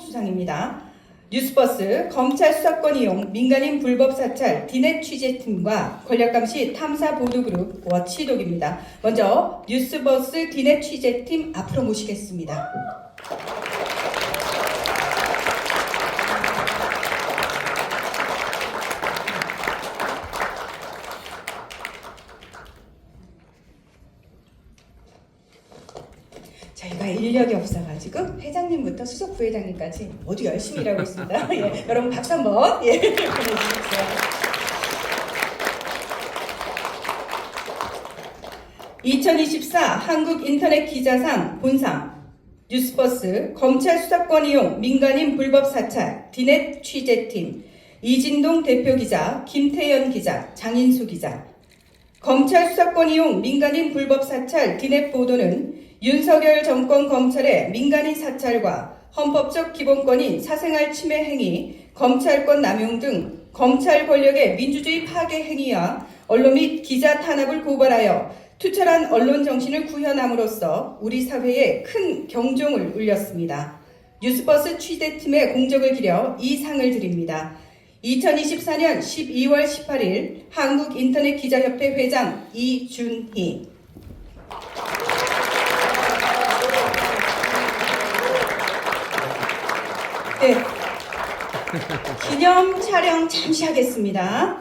수상입니다. 뉴스버스 검찰 수사권 이용 민간인 불법 사찰 디넷 취재팀과 권력감시 탐사 보도그룹 워치독입니다. 먼저 뉴스버스 디넷 취재팀 앞으로 모시겠습니다. 저희가 인력이 없어가지고 회장님부터 수석 부회장님까지 모두 열심히 일하고 있습니다. 예, 여러분 박수 한번 보내주십시오. 2024 한국인터넷기자상 본상 뉴스버스 검찰 수사권 이용 민간인 불법 사찰 디넷 취재팀 이진동 대표기자, 김태연 기자, 장인수 기자. 검찰 수사권 이용 민간인 불법 사찰 디넷 보도는 윤석열 정권 검찰의 민간인 사찰과 헌법적 기본권인 사생활 침해 행위, 검찰권 남용 등 검찰 권력의 민주주의 파괴 행위와 언론 및 기자 탄압을 고발하여 투철한 언론 정신을 구현함으로써 우리 사회에 큰 경종을 울렸습니다. 뉴스버스 취재팀의 공적을 기려 이 상을 드립니다. 2024년 12월 18일 한국인터넷기자협회 회장 이준희. 네, 기념 촬영 잠시 하겠습니다.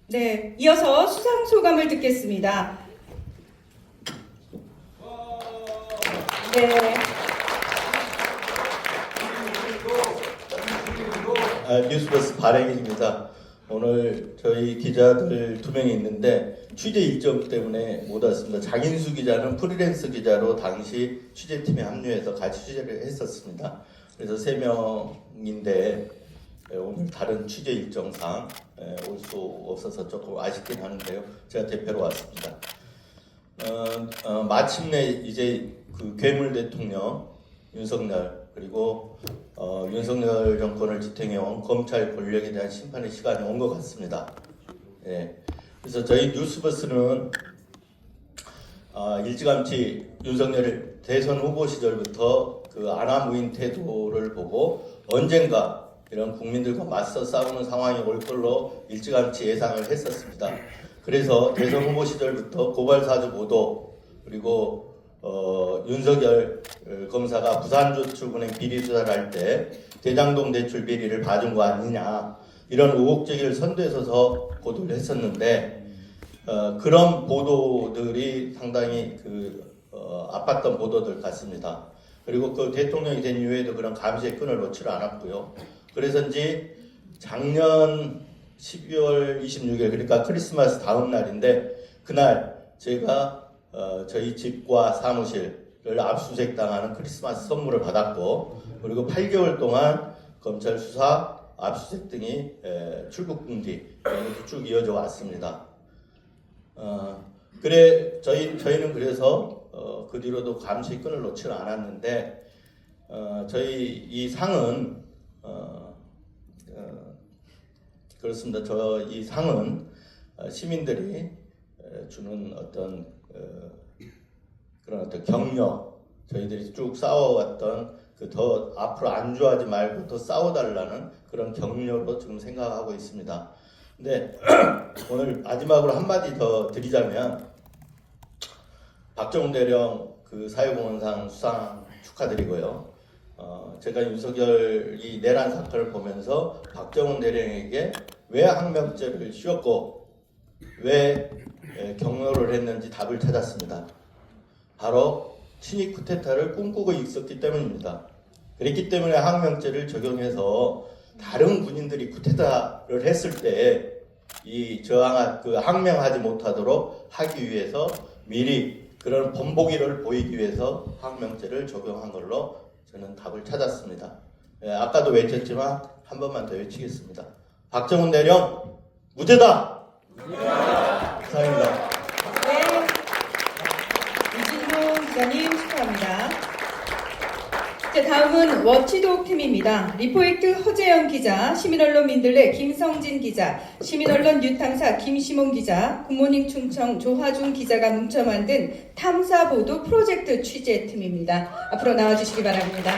네, 이어서 수상 소감을 듣겠습니다. 네. 뉴스버스 발행입니다. 오늘 저희 기자들 2명이 있는데 취재 일정 때문에 못 왔습니다. 장인수 기자는 프리랜서 기자로 당시 취재팀에 합류해서 같이 취재를 했었습니다. 그래서 3명인데 오늘 다른 취재 일정상 올 수 없어서 조금 아쉽긴 하는데요. 제가 대표로 왔습니다. 마침내 이제 그 괴물 대통령 윤석열 그리고 윤석열 정권을 지탱해온 검찰 권력에 대한 심판의 시간이 온 것 같습니다. 예. 그래서 저희 뉴스버스는 일찌감치 윤석열 대선 후보 시절부터 그 안하무인 태도를 보고 언젠가 이런 국민들과 맞서 싸우는 상황이 올 걸로 일찌감치 예상을 했었습니다. 그래서 대선 후보 시절부터 고발사주 보도 그리고 윤석열 검사가 부산저축은행 비리 수사를 할 때 대장동 대출 비리를 봐준 거 아니냐 이런 의혹제기를 선두에 서서 보도를 했었는데 그런 보도들이 상당히 아팠던 보도들 같습니다. 그리고 그 대통령이 된 이후에도 그런 감시의 끈을 놓지를 않았고요. 그래서인지 작년 12월 26일 그러니까 크리스마스 다음 날인데 그날 제가 저희 집과 사무실을 압수수색 당하는 크리스마스 선물을 받았고 그리고 8개월 동안 검찰 수사, 압수수색 등이 출국 금지 이렇게 쭉 이어져 왔습니다. 저희는 그래서 그 뒤로도 감시의 끈을 놓지는 않았는데 저희 이 상은 그렇습니다. 이 상은 시민들이 주는 어떤 그런 어떤 격려, 저희들이 쭉 싸워왔던 더 앞으로 안주하지 말고 더 싸워달라는 그런 격려로 지금 생각하고 있습니다. 근데 오늘 마지막으로 한마디 더 드리자면 박정훈 대령 그 사회공헌상 수상 축하드리고요. 제가 윤석열이 내란 사건을 보면서 박정훈 대령에게 왜 항명죄를 씌웠고 왜 경로를 했는지 답을 찾았습니다. 바로 친위 쿠데타를 꿈꾸고 있었기 때문입니다. 그랬기 때문에 항명죄를 적용해서 다른 군인들이 쿠데타를 했을 때 항명하지 못하도록 하기 위해서 미리 그런 본보기를 보이기 위해서 항명죄를 적용한 걸로 저는 답을 찾았습니다. 아까도 외쳤지만 한 번만 더 외치겠습니다. 박정훈 대령 무죄다! 감사합니다. 네, 이진동 기자님 축하합니다. 자, 다음은 워치독 팀입니다. 리포액트 허재현 기자, 시민언론 민들레 김성진 기자, 시민언론 뉴탐사 김시몬 기자, 굿모닝 충청 조화중 기자가 뭉쳐 만든 탐사보도 프로젝트 취재팀입니다. 앞으로 나와주시기 바랍니다.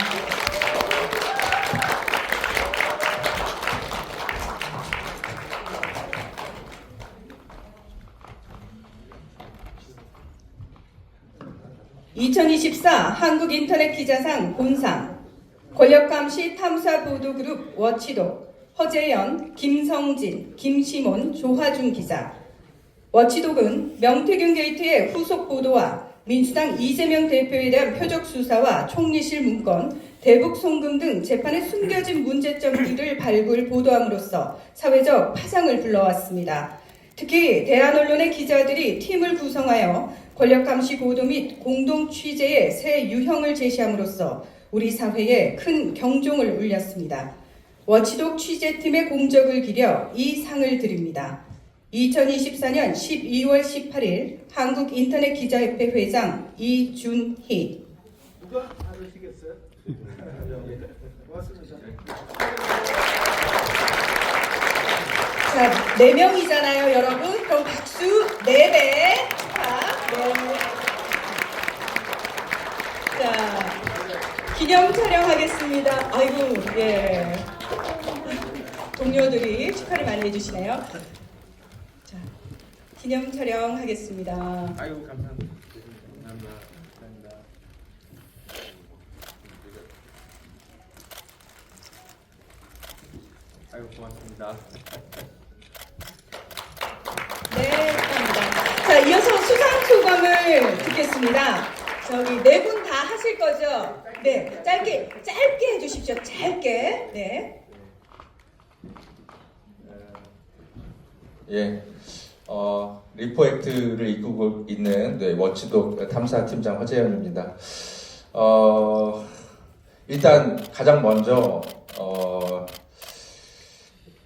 (2024) 한국인터넷기자상 본상 권력감시 탐사보도그룹 워치독 허재현, 김성진, 김시몬, 조화중 기자. 워치독은 명태균 게이트의 후속 보도와 민주당 이재명 대표에 대한 표적 수사와 총리실 문건, 대북 송금 등 재판에 숨겨진 문제점들을 발굴 보도함으로써 사회적 파장을 불러왔습니다. 특히 대한언론의 기자들이 팀을 구성하여 권력감시 보도 및 공동 취재의 새 유형을 제시함으로써 우리 사회에 큰 경종을 울렸습니다. 워치독 취재팀의 공적을 기려 이 상을 드립니다. 2024년 12월 18일 한국인터넷기자협회 회장 이준희. 누가 받으시겠어요? 고맙습니다. 자, 4명이잖아요, 여러분. 그럼 박수 4배 축하. 네. 자, 기념 촬영하겠습니다. 아이고, 예. 동료들이 축하를 많이 해주시네요. 자, 기념 촬영하겠습니다. 아이고 감사합니다. 감사합니다. 감사합니다. 아이고 고맙습니다. 네, 감사합니다. 자, 이어서 수상 소감을 듣겠습니다. 저기 4분 다 하실 거죠? 네, 짧게 해주십시오. 짧게. 네. 예, 리포액트를 이끌고 있는 워치독 탐사팀장 허재현입니다. 일단 가장 먼저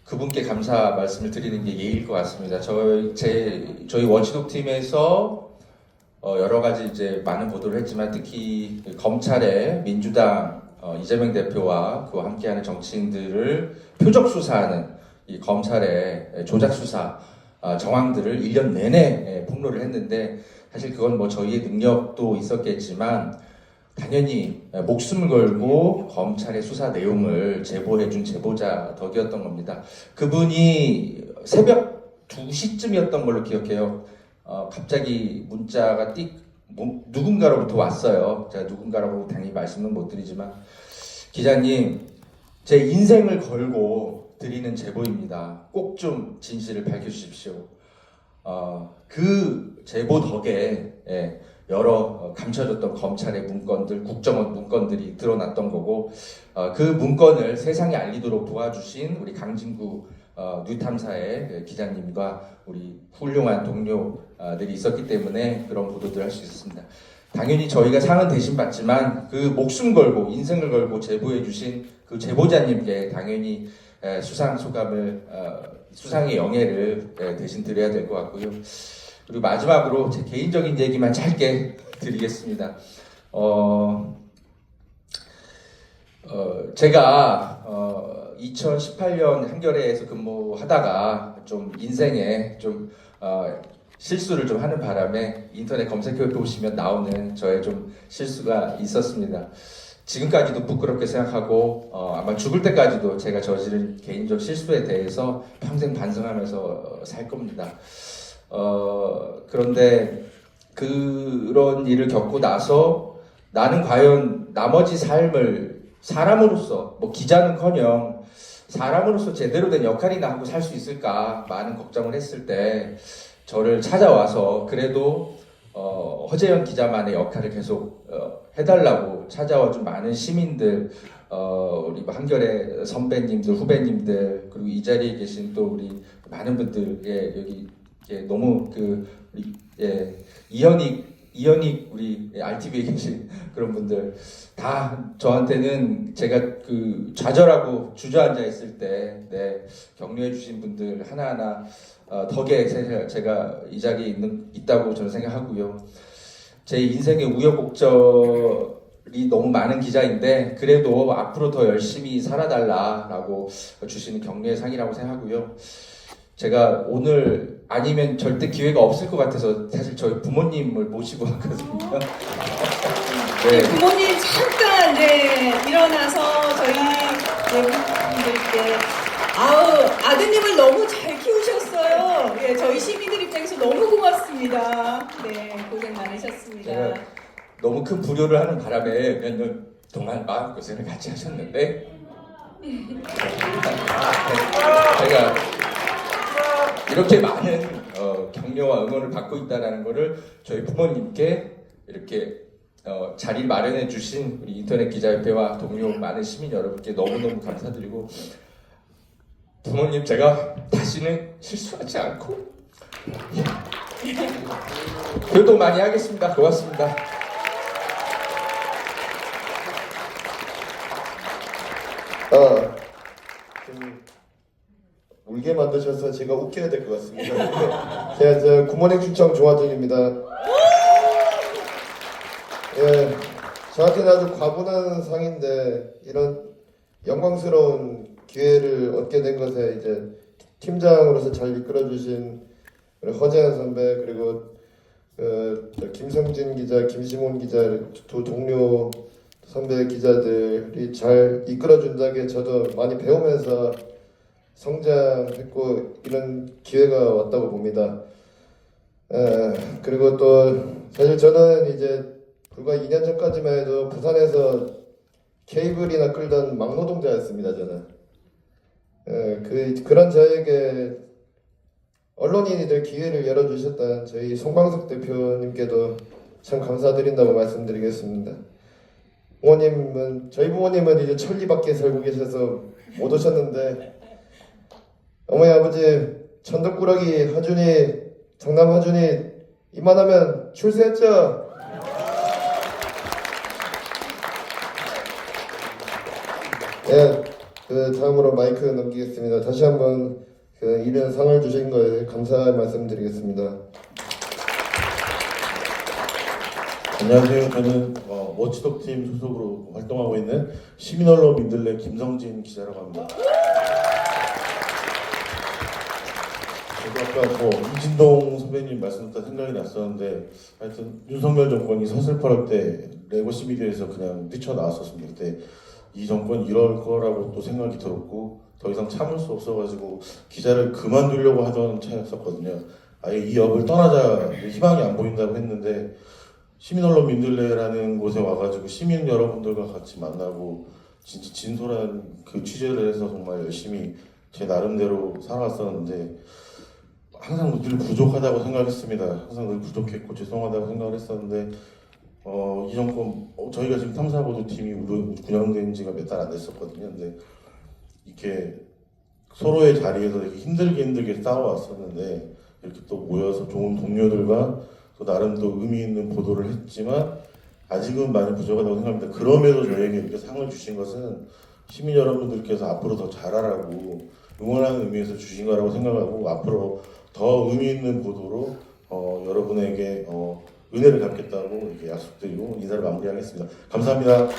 그분께 감사 말씀을 드리는 게 예의일 것 같습니다. 저희 워치독 팀에서 여러 가지 이제 많은 보도를 했지만 특히 검찰의 민주당 이재명 대표와 그와 함께하는 정치인들을 표적 수사하는 이 검찰의 조작 수사 정황들을 1년 내내 폭로를 했는데 사실 그건 뭐 저희의 능력도 있었겠지만 당연히 목숨을 걸고 검찰의 수사 내용을 제보해준 제보자 덕이었던 겁니다. 그분이 새벽 2시쯤이었던 걸로 기억해요. 갑자기 문자가 누군가로부터 왔어요. 제가 누군가라고 당연히 말씀은 못 드리지만 기자님 제 인생을 걸고 드리는 제보입니다. 꼭 좀 진실을 밝혀주십시오. 그 제보 덕에 여러 감춰졌던 검찰의 문건들, 국정원 문건들이 드러났던 거고 그 문건을 세상에 알리도록 도와주신 우리 강진구 뉴탐사의 기자님과 우리 훌륭한 동료들이 있었기 때문에 그런 보도들을 할 수 있었습니다. 당연히 저희가 상은 대신 받지만 그 목숨 걸고 인생을 걸고 제보해 주신 그 제보자님께 당연히 수상 소감을 수상의 영예를 대신 드려야 될 것 같고요. 그리고 마지막으로 제 개인적인 얘기만 짧게 드리겠습니다. 제가 2018년 한겨레에서 근무하다가 좀 인생에 좀 실수를 좀 하는 바람에 인터넷 검색해 보시면 나오는 저의 좀 실수가 있었습니다. 지금까지도 부끄럽게 생각하고 아마 죽을 때까지도 제가 저지른 개인적 실수에 대해서 평생 반성하면서 살 겁니다. 그런데 그런 일을 겪고 나서 나는 과연 나머지 삶을 사람으로서 뭐 기자는커녕 사람으로서 제대로 된 역할이나 하고 살 수 있을까 많은 걱정을 했을 때 저를 찾아와서 그래도 허재현 기자만의 역할을 계속 해달라고 찾아와준 많은 시민들, 우리 한겨레 선배님들, 후배님들, 그리고 이 자리에 계신 또 우리 많은 분들, 여기 너무 우리 이현익 우리 RTV에 계신 그런 분들 다 저한테는 제가 좌절하고 주저앉아 있을 때 격려해 주신 분들 하나하나 덕에 제가 이 자리에 있다고 저는 생각하고요. 제 인생의 우여곡절 너무 많은 기자인데 그래도 앞으로 더 열심히 살아달라라고 주시는 격려의 상이라고 생각하고요. 제가 오늘 아니면 절대 기회가 없을 것 같아서 사실 저희 부모님을 모시고 왔거든요. 네, 부모님 잠깐 일어나서 저희 분들께 아드님을 너무 잘 키우셨어요. 예, 저희 시민들 입장에서 너무 고맙습니다. 네, 고생 많으셨습니다. 제가 너무 큰 불효를 하는 바람에 몇 년 동안 마음고생을 같이 하셨는데 제가 이렇게 많은 격려와 응원을 받고 있다는 것을 저희 부모님께 이렇게 자리 마련해 주신 우리 인터넷 기자협회와 동료 많은 시민 여러분께 너무너무 감사드리고 부모님 제가 다시는 실수하지 않고 교도 많이 하겠습니다. 고맙습니다. 좀 울게 만드셔서 제가 웃겨야 될 것 같습니다. 제가 저 굿모닝 충청 조화정입니다. 예, 저한테는 아주 과분한 상인데 이런 영광스러운 기회를 얻게 된 것에 이제 팀장으로서 잘 이끌어주신 우리 허재한 선배 그리고 김성진 기자, 김시몬 기자 두 동료 선배 기자들이 잘 이끌어준다기에 저도 많이 배우면서 성장했고 이런 기회가 왔다고 봅니다. 그리고 또 사실 저는 이제 불과 2년 전까지만 해도 부산에서 케이블이나 끌던 막노동자였습니다. 저는 그런 저에게 언론인이 될 기회를 열어주셨던 저희 송광석 대표님께도 참 감사드린다고 말씀드리겠습니다. 부모님은 저희 부모님은 이제 천리 밖에 살고 계셔서 못 오셨는데 어머니 아버지 천덕꾸러기 하준이 장남 하준이 이만하면 출세했죠? 예, 다음으로 마이크 넘기겠습니다. 다시 한번 이런 상을 주신 거에 감사 말씀드리겠습니다. 안녕하세요. 저는 워치독팀 소속으로 활동하고 있는 시민언론 민들레 김성진 기자라고 합니다. 저도 아까 이진동 선배님 말씀 듣다 생각이 났었는데 하여튼 윤석열 정권이 서슬퍼럴 때 레고 시미디어에서 그냥 뛰쳐나왔었습니다. 그때 이 정권 이럴 거라고 또 생각이 들었고 더 이상 참을 수 없어가지고 기자를 그만두려고 하던 차였었거든요. 아예 이 업을 떠나자 희망이 안 보인다고 했는데 시민언론 민들레라는 곳에 와가지고 시민 여러분들과 같이 만나고 진짜 진솔한 그 취재를 해서 정말 열심히 제 나름대로 살아왔었는데 항상 늘 부족하다고 생각했습니다. 항상 늘 부족했고 죄송하다고 생각을 했었는데 이 정권 저희가 지금 탐사보도팀이 운영된 지가 몇 달 안 됐었거든요. 근데 이렇게 서로의 자리에서 이렇게 힘들게 싸워왔었는데 이렇게 또 모여서 좋은 동료들과 또 나름 또 의미 있는 보도를 했지만 아직은 많이 부족하다고 생각합니다. 그럼에도 저에게 이렇게 상을 주신 것은 시민 여러분들께서 앞으로 더 잘하라고 응원하는 의미에서 주신 거라고 생각하고 앞으로 더 의미 있는 보도로 여러분에게 은혜를 갚겠다고 이렇게 약속드리고 인사를 마무리하겠습니다. 감사합니다.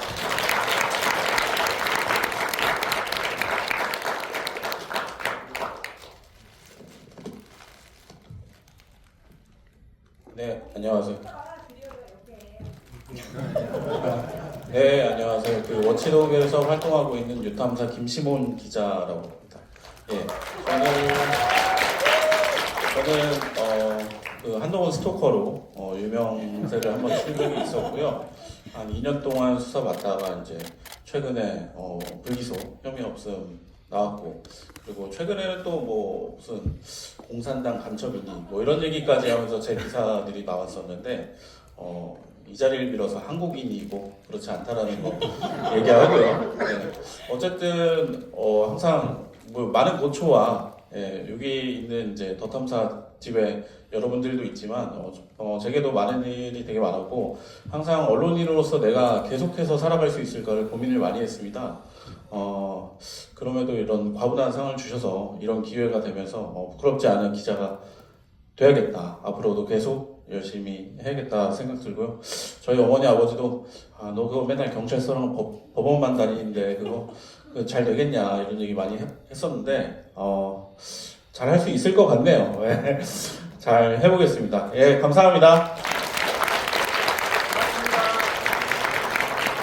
네, 안녕하세요. 네, 안녕하세요. 그 워치독에서 활동하고 있는 유탐사 김시몬 기자라고 합니다. 예, 저는 그 한동훈 스토커로 유명세를 한번 친 적이 있었고요. 한 2년 동안 수사 받다가 이제 최근에 불기소 혐의 없음 나왔고 그리고 최근에는 또 뭐 무슨 공산당 간첩이니 뭐 이런 얘기까지 하면서 제 기사들이 나왔었는데 이 자리를 빌어서 한국인이고 그렇지 않다라는 거 얘기하고요. 네. 어쨌든 항상 뭐 많은 고초와 여기 있는 이제 더탐사 집에 여러분들도 있지만 제게도 많은 일이 되게 많았고 항상 언론인으로서 내가 계속해서 살아갈 수 있을까를 고민을 많이 했습니다. 그럼에도 이런 과분한 상을 주셔서 이런 기회가 되면서 부끄럽지 않은 기자가 돼야겠다. 앞으로도 계속 열심히 해야겠다 생각 들고요. 저희 어머니 아버지도 너 그거 맨날 경찰서랑 법원만 다니는데 그거 잘 되겠냐 이런 얘기 많이 했었는데 잘 할 수 있을 것 같네요. 네. 잘 해보겠습니다. 예, 감사합니다.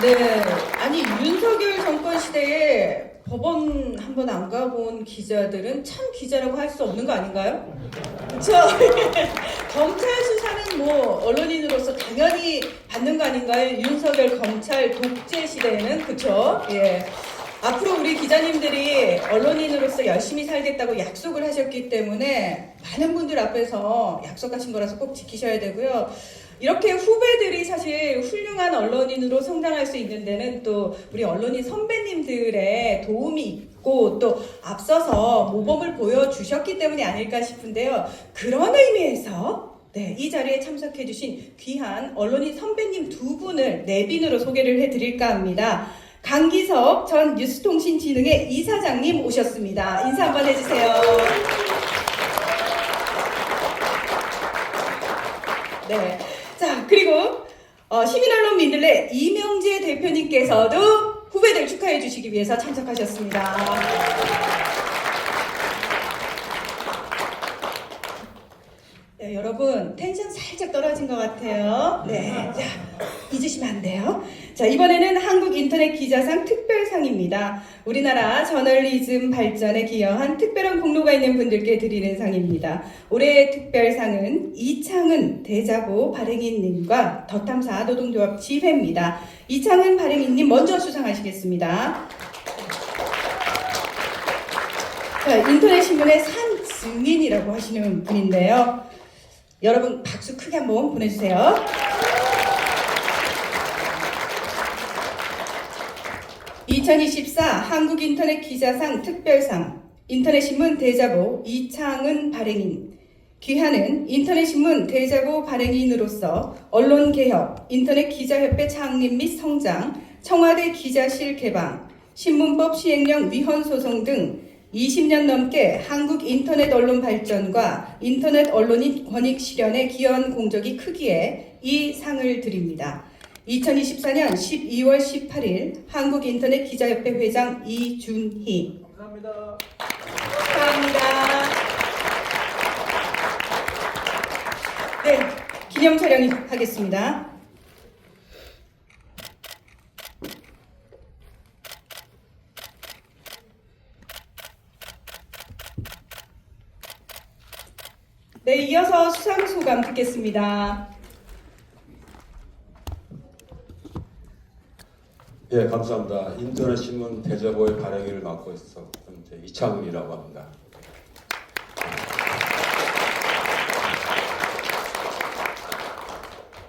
네, 아니 윤석열 정권 시대에 법원 한 번 안 가본 기자들은 참 기자라고 할 수 없는 거 아닌가요? 그렇죠? 검찰 수사는 뭐 언론인으로서 당연히 받는 거 아닌가요? 윤석열 검찰 독재 시대에는 그렇죠? 예. 앞으로 우리 기자님들이 언론인으로서 열심히 살겠다고 약속을 하셨기 때문에 많은 분들 앞에서 약속하신 거라서 꼭 지키셔야 되고요. 이렇게 후배들이 사실 훌륭한 언론인으로 성장할 수 있는 데는 또 우리 언론인 선배님들의 도움이 있고 또 앞서서 모범을 보여주셨기 때문이 아닐까 싶은데요. 그런 의미에서 네, 이 자리에 참석해주신 귀한 언론인 선배님 두 분을 내빈으로 소개를 해드릴까 합니다. 강기석 전 뉴스통신진흥회 이사장님 오셨습니다. 인사 한번 해주세요. 네. 자, 그리고 시민언론 민들레 이명재 대표님께서도 후배들 축하해 주시기 위해서 참석하셨습니다. 네, 여러분 텐션 살짝 떨어진 것 같아요. 네, 자 잊으시면 안 돼요. 자, 이번에는 한국인터넷기자상 특별상입니다. 우리나라 저널리즘 발전에 기여한 특별한 공로가 있는 분들께 드리는 상입니다. 올해의 특별상은 이창은 대자보 발행인님과 더탐사 노동조합 지회입니다. 이창은 발행인님 먼저 수상하시겠습니다. 자, 인터넷신문의 산 증인이라고 하시는 분인데요. 여러분 박수 크게 한번 보내주세요. (2024) 한국인터넷기자상 특별상 인터넷신문 대자보 이창은 발행인. 귀하는 인터넷신문 대자보 발행인으로서 언론개혁, 인터넷기자협회 창립 및 성장, 청와대 기자실 개방, 신문법 시행령 위헌 소송 등 20년 넘게 한국 인터넷 언론 발전과 인터넷 언론인 권익 실현에 기여한 공적이 크기에 이 상을 드립니다. 2024년 12월 18일 한국인터넷기자협회 회장 이준희. 감사합니다. 감사합니다. 네, 기념 촬영하겠습니다. 네, 이어서 수상 소감 듣겠습니다. 예, 감사합니다. 인터넷신문 대자보의 발행을 맡고 있었던 이창훈이라고 합니다.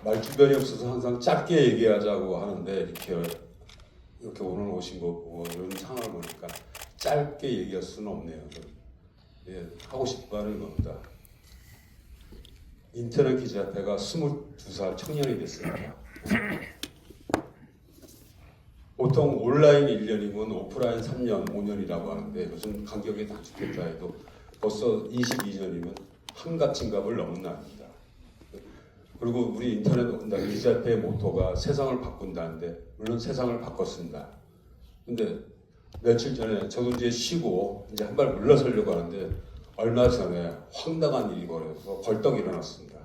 말주변이 없어서 항상 짧게 얘기하자고 하는데 이렇게 오늘 오신 거 보고 이런 상황을 보니까 짧게 얘기할 수는 없네요. 예, 하고 싶어 하는 겁니다. 인터넷 기자협회가 22살 청년이 됐습니다. 보통 온라인 1년이면 오프라인 3년, 5년이라고 하는데 요즘 간격이 단축됐다 해도 벌써 22년이면 한갑진갑을 넘은 나이입니다. 그리고 우리 인터넷 기자협회의 모토가 세상을 바꾼다는데 물론 세상을 바꿨습니다. 근데 며칠 전에 저도 이제 쉬고 이제 한 발 물러서려고 하는데 얼마 전에 황당한 일이 벌어져서 벌떡 일어났습니다.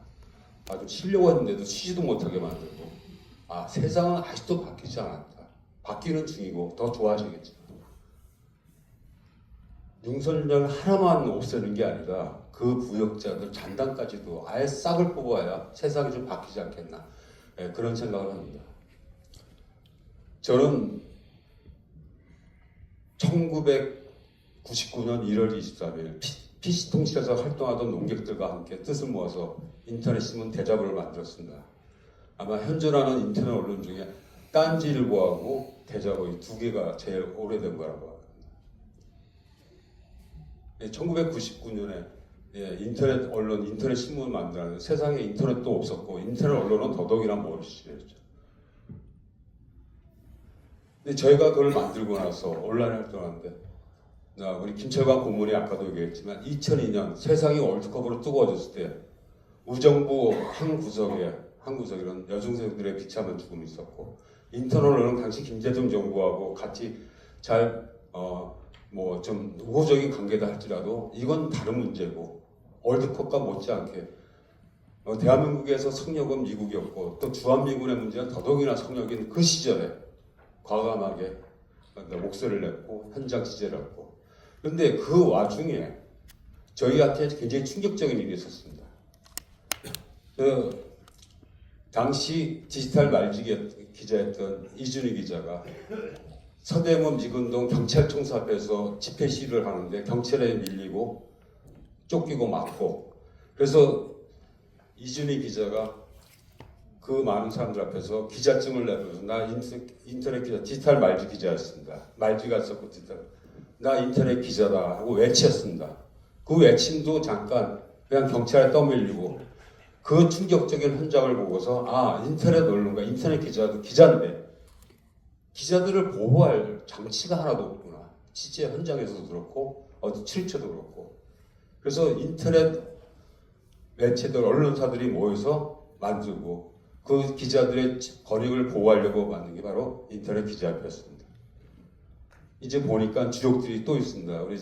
아주 쉬려고 했는데도 쉬지도 못하게 만들고 세상은 아직도 바뀌지 않았다. 바뀌는 중이고 더 좋아지겠죠. 윤석열 하나만 없애는 게 아니라 그 부역자들 잔당까지도 아예 싹을 뽑아야 세상이 좀 바뀌지 않겠나. 네, 그런 생각을 합니다. 저는 1999년 1월 23일 PC통신에서 활동하던 농객들과 함께 뜻을 모아서 인터넷신문 대자보를 만들었습니다. 아마 현존하는 인터넷 언론 중에 딴지일보하고 대자보 이 두 개가 제일 오래된 거라고 합니다. 1999년에 인터넷 언론, 인터넷 신문을 만들었는데 세상에 인터넷도 없었고 인터넷 언론은 더더욱이나 먼 시절이었죠. 근데 저희가 그걸 만들고 나서 온라인 활동하는데 우리 김철관 고문이 아까도 얘기했지만 2002년 세상이 월드컵으로 뜨거워졌을 때 우정부 한 구석에는 여중생들의 비참한 죽음이 있었고, 인터널로는 당시 김대중 정부하고 같이 잘 뭐 좀 우호적인 관계다 할지라도 이건 다른 문제고, 월드컵과 못지않게 대한민국에서 성역은 미국이었고 또 주한미군의 문제는 더더욱이나 성역인 그 시절에 과감하게 목소리를 냈고 현장 취재를 했고, 그런데 그 와중에 저희한테 굉장히 충격적인 일이 있었습니다. 당시 디지털 말지기 기자였던 이준희 기자가 서대문 미군동 경찰청사 앞에서 집회 시위를 하는데 경찰에 밀리고 쫓기고 맞고, 그래서 이준희 기자가 그 많은 사람들 앞에서 기자증을 내면서 나 인터넷 기자, 디지털 말지 기자였습니다. 말지가 있었고 나 인터넷 기자다 하고 외쳤습니다. 그 외침도 잠깐 그냥 경찰에 떠밀리고, 그 충격적인 현장을 보고서 아, 인터넷 언론가, 인터넷 기자도 기자인데 기자들을 보호할 장치가 하나도 없구나. 취재 현장에서도 그렇고 어디 출처도 그렇고. 그래서 인터넷 매체들, 언론사들이 모여서 만들고 그 기자들의 권익을 보호하려고 만든 게 바로 인터넷 기자협회였습니다. 이제 보니까 주력들이 또 있습니다. 우리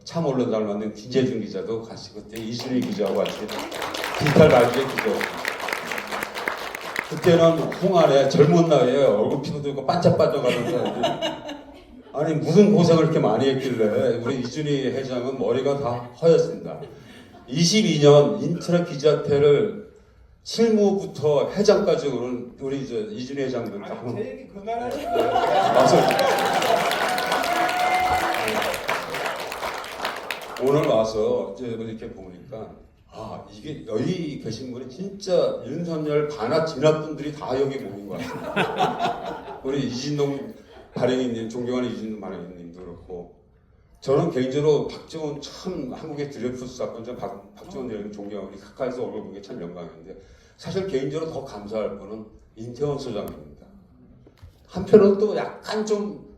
참 언론사를 만든 김재준 기자도 같이 그때 이준희 기자와 같이 디지털 말지의 기자였습니다. 그때는 홍안에 젊은 나이에 얼굴 피부도 있고 반짝반짝하면서 아니 무슨 고생을 이렇게 많이 했길래 우리 이준희 회장은 머리가 다 허였습니다. 22년 인터넷 기자협회를 실무부터 회장까지 오른 우리 이준희 회장도 다 제 얘기 그만하시고. 오늘 와서 이제 이렇게 보니까 아, 이게 여기 계신 분이 진짜 윤석열 반합 진압분들이 다 여기 모인 것 같습니다. 우리 이진동 발행인님, 존경하는 이진동 발행인님도 그렇고, 저는 개인적으로 박정훈 참 한국의 드레프스 사건 전 박정훈 대통령 존경하고 가까이서 얼굴 보는 게 참 영광인데, 사실 개인적으로 더 감사할 분은 인태원 소장입니다. 한편으로 또 약간 좀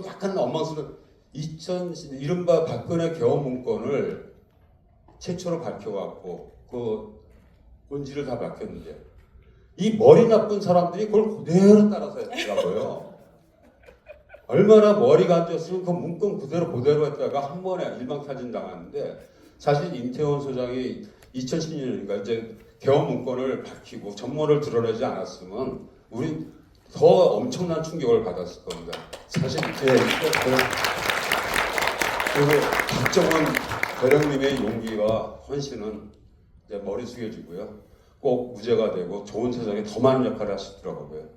약간 엉망스러운 이른바 박근혜 개헌 문건을 최초로 밝혀갖고 그 본질을 다 밝혔는데 이 머리 나쁜 사람들이 그걸 그대로 따라서 했더라고요. 얼마나 머리가 안 좋았으면 그 문건 그대로 했다가 한 번에 일망타진 당하는데, 사실 임태원 소장이 2010년이니까 이제 개헌 문건을 밝히고 전모를 드러내지 않았으면 우리 더 엄청난 충격을 받았을 겁니다. 사실 그리고 박정훈 대령님의 용기와 헌신은 이제 머리 숙여지고요. 꼭 무죄가 되고 좋은 세상에 더 많은 역할을 하시더라고요.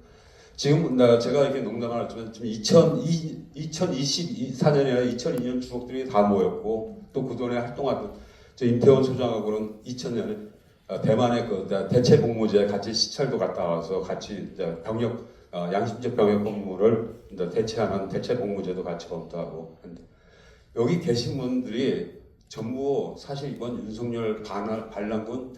지금 제가 이렇게 농담을 하지만 지금 2024년이나 2002년 주석들이 다 모였고, 또 그동안에 활동하던 저 임태원 소장하고는 2000년에 대만의 그 대체 복무제에 같이 시찰도 갔다 와서 같이 이제 병역 양심적 병역 복무를 대체하는 대체 복무제도 같이 검토하고 했는데, 여기 계신 분들이 전부 사실 이번 윤석열 반란군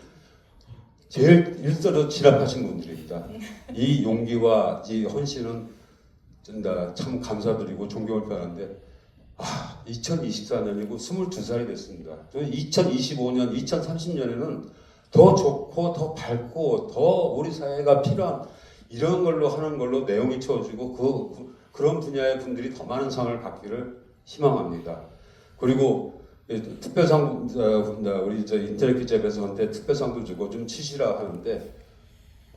제일 일서로 진압하신 분들입니다. 이 용기와 이 헌신은 참 감사드리고 존경을 표하는데, 2024년이고 22살이 됐습니다. 2025년, 2030년에는 더 좋고 더 밝고 더 우리 사회가 필요한 이런 걸로 하는 걸로 내용이 채워지고 그런 분야의 분들이 더 많은 상을 받기를 희망합니다. 그리고 특별상 우리 인터넷 기자협회에서 특별상도 주고 좀 치시라 하는데,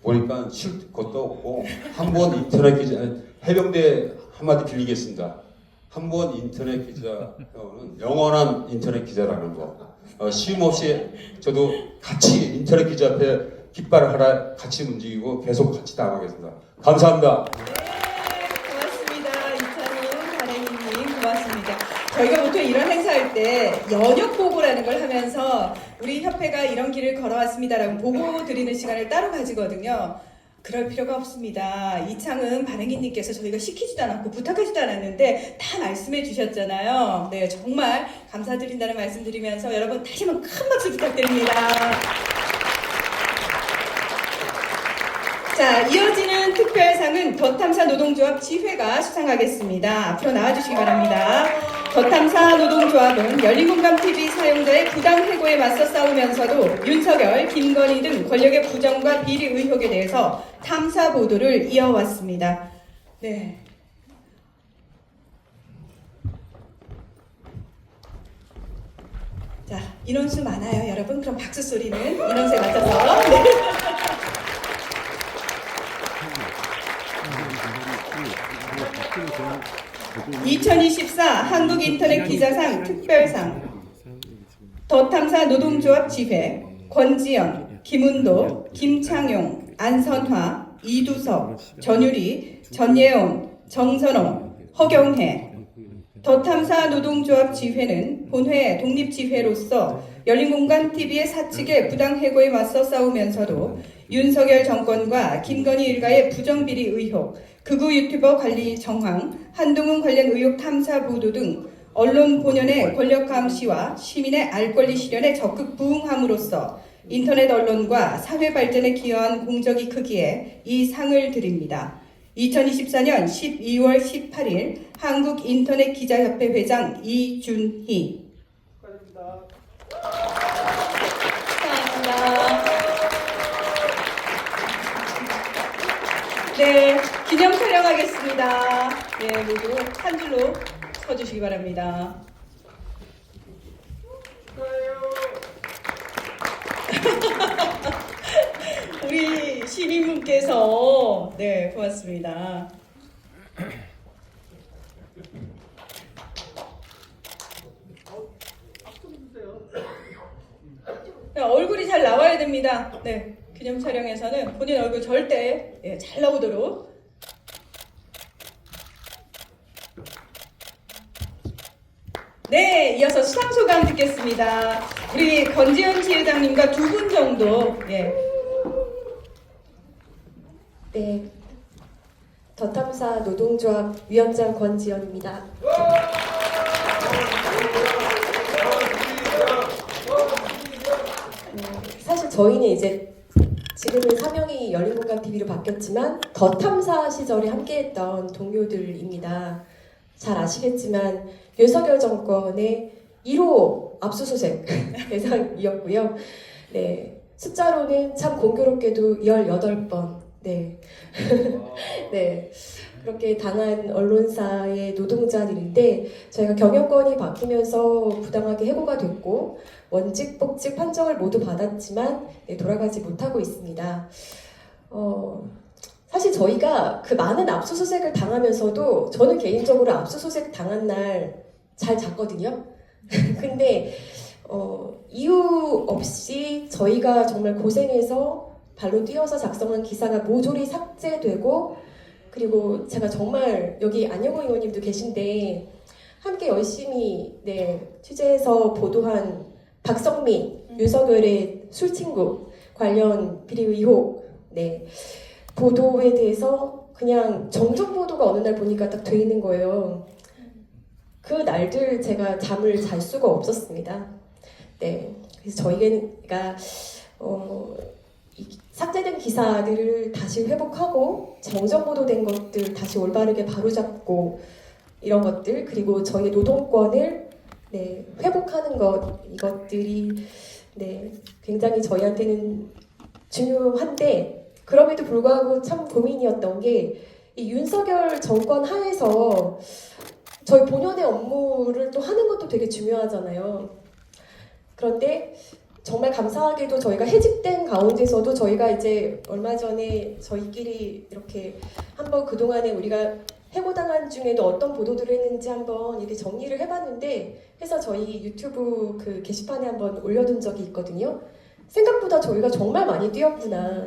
보니까 쉴 것도 없고 한번 인터넷 기자 해병대 한마디 빌리겠습니다. 한번 인터넷 기자는 영원한 인터넷 기자라는 거. 쉼 없이 저도 같이 인터넷 기자협회 깃발을 하나 같이 움직이고 계속 같이 나가겠습니다. 감사합니다. 고맙습니다. 이찬훈 발행인님 고맙습니다. 저희가 보통 이런 행사할 때 연역 보고라는 걸 하면서 우리 협회가 이런 길을 걸어왔습니다라고 보고 드리는 시간을 따로 가지거든요. 그럴 필요가 없습니다. 이창은 발행인님께서 저희가 시키지도 않았고 부탁하지도 않았는데 다 말씀해 주셨잖아요. 네, 정말 감사드린다는 말씀 드리면서 여러분 다시 한번 큰 박수 부탁드립니다. 자, 이어지는 특별상은 더탐사 노동조합 지회가 수상하겠습니다. 앞으로 나와주시기 바랍니다. 더탐사 노동조합은 열린공감TV 사용자의 부당 해고에 맞서 싸우면서도 윤석열, 김건희 등 권력의 부정과 비리 의혹에 대해서 탐사 보도를 이어왔습니다. 네. 자, 인원수 많아요, 여러분. 그럼 박수 소리는 인원수에 맞춰서. 네. (2024) 한국인터넷기자상 특별상 더탐사 노동조합 지회 권지연, 김운도, 김창용, 안선화, 이두석, 전유리, 전예원, 정선홍, 허경혜. 더탐사 노동조합 지회는 본회 독립지회로서 열린공감TV의 사측의 부당해고에 맞서 싸우면서도 윤석열 정권과 김건희 일가의 부정비리 의혹, 극우 유튜버 관리 정황, 한동훈 관련 의혹 탐사 보도 등 언론 본연의 권력 감시와 시민의 알 권리 실현에 적극 부응함으로써 인터넷 언론과 사회 발전에 기여한 공적이 크기에 이 상을 드립니다. 2024년 12월 18일 한국인터넷기자협회 회장 이준희. 축하드립니다. 감사합니다. 네, 기념 촬영하겠습니다. 네, 모두 한 줄로 서주시기 바랍니다. 우리 시민분께서 네, 고맙습니다. 네, 얼굴이 잘 나와야 됩니다. 네, 기념 촬영에서는 본인 얼굴 절대 잘 나오도록. 네, 이어서 수상소감 듣겠습니다. 우리 권지현 지회장님과 두 분 정도. 예. 네, 더탐사 노동조합 위원장 권지연입니다. 사실 저희는 이제 지금은 사명이 열린공감TV로 바뀌었지만 더탐사 시절에 함께했던 동료들입니다. 잘 아시겠지만 윤석열 정권의 1호 압수수색 대상이었고요. 네, 숫자로는 참 공교롭게도 18번. 네. 네. 그렇게 당한 언론사의 노동자들인데 저희가 경영권이 바뀌면서 부당하게 해고가 됐고 원직, 복직 판정을 모두 받았지만 네, 돌아가지 못하고 있습니다. 사실 저희가 그 많은 압수수색을 당하면서도 저는 개인적으로 압수수색 당한 날 잘 잤거든요. 근데 이유 없이 저희가 정말 고생해서 발로 뛰어서 작성한 기사가 모조리 삭제되고 그리고 제가 정말 여기 안영호 의원님도 계신데 함께 열심히 네, 취재해서 보도한 박성민, 윤석열의 술친구 관련 비리 의혹 네, 보도에 대해서 그냥 정정 보도가 어느 날 보니까 딱 돼 있는 거예요. 그 날들 제가 잠을 잘 수가 없었습니다. 네, 그래서 저희가 삭제된 기사들을 다시 회복하고 정정 보도된 것들 다시 올바르게 바로잡고 이런 것들 그리고 저희 노동권을 네, 회복하는 것 이것들이 네, 굉장히 저희한테는 중요한데 그럼에도 불구하고 참 고민이었던 게 이 윤석열 정권 하에서 저희 본연의 업무를 또 하는 것도 되게 중요하잖아요. 그런데 정말 감사하게도 저희가 해직된 가운데서도 저희가 이제 얼마 전에 저희끼리 이렇게 한번 그동안에 우리가 해고당한 중에도 어떤 보도들을 했는지 한번 이렇게 정리를 해봤는데 해서 저희 유튜브 그 게시판에 한번 올려둔 적이 있거든요. 생각보다 저희가 정말 많이 뛰었구나.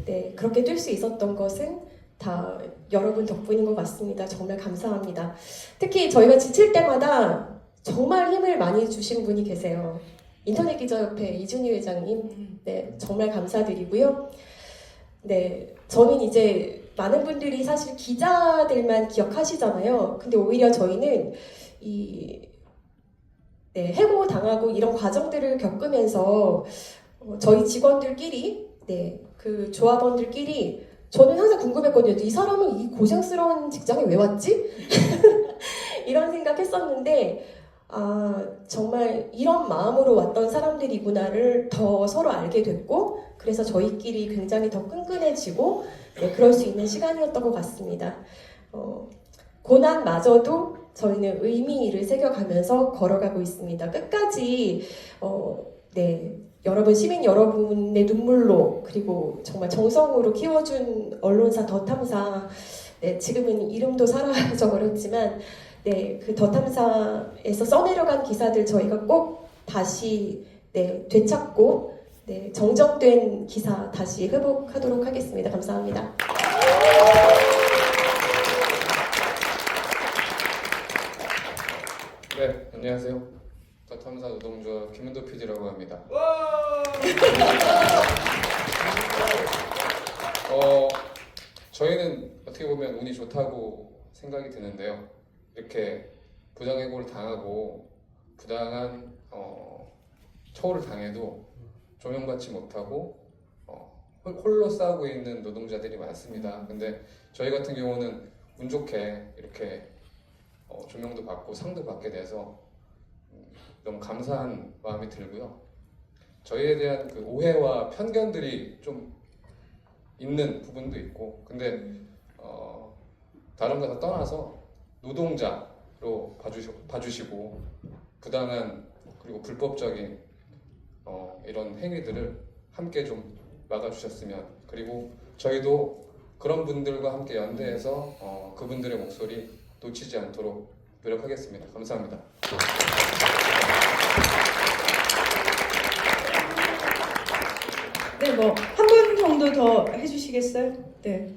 네, 그렇게 뛸 수 있었던 것은 다 여러분 덕분인 것 같습니다. 정말 감사합니다. 특히 저희가 지칠 때마다 정말 힘을 많이 주신 분이 계세요. 인터넷기자협회 이준희 회장님, 네, 정말 감사드리고요. 네, 저는 이제 많은 분들이 사실 기자들만 기억하시잖아요. 근데 오히려 저희는 네, 해고 당하고 이런 과정들을 겪으면서 저희 직원들끼리, 네, 그 조합원들끼리 저는 항상 궁금했거든요. 이 사람은 이 고생스러운 직장에 왜 왔지? 이런 생각했었는데 정말 이런 마음으로 왔던 사람들이구나를 더 서로 알게 됐고 그래서 저희끼리 굉장히 더 끈끈해지고 네, 그럴 수 있는 시간이었던 것 같습니다. 고난마저도 저희는 의미를 새겨가면서 걸어가고 있습니다. 끝까지 네, 여러분 시민 여러분의 눈물로 그리고 정말 정성으로 키워준 언론사 더 탐사 네, 지금은 이름도 사라져 버렸지만 네, 그 더 탐사에서 써내려간 기사들 저희가 꼭 다시 네, 되찾고 네, 정정된 기사 다시 회복하도록 하겠습니다. 감사합니다. 네, 안녕하세요. 더 탐사 노동조합 김은도 PD라고 합니다. 저희는 어떻게 보면 운이 좋다고 생각이 드는데요. 이렇게 부당해고를 당하고 부당한 처우를 당해도 조명받지 못하고 홀로 싸우고 있는 노동자들이 많습니다. 근데 저희 같은 경우는 운 좋게 이렇게 조명도 받고 상도 받게 돼서 너무 감사한 마음이 들고요. 저희에 대한 그 오해와 편견들이 좀 있는 부분도 있고 근데 다른 거 다 떠나서 노동자로 봐주시고 부당한 그리고 불법적인 이런 행위들을 함께 좀 막아주셨으면 그리고 저희도 그런 분들과 함께 연대해서 그분들의 목소리 놓치지 않도록 노력하겠습니다. 감사합니다. 네, 뭐 한 분 정도 더 해주시겠어요? 네.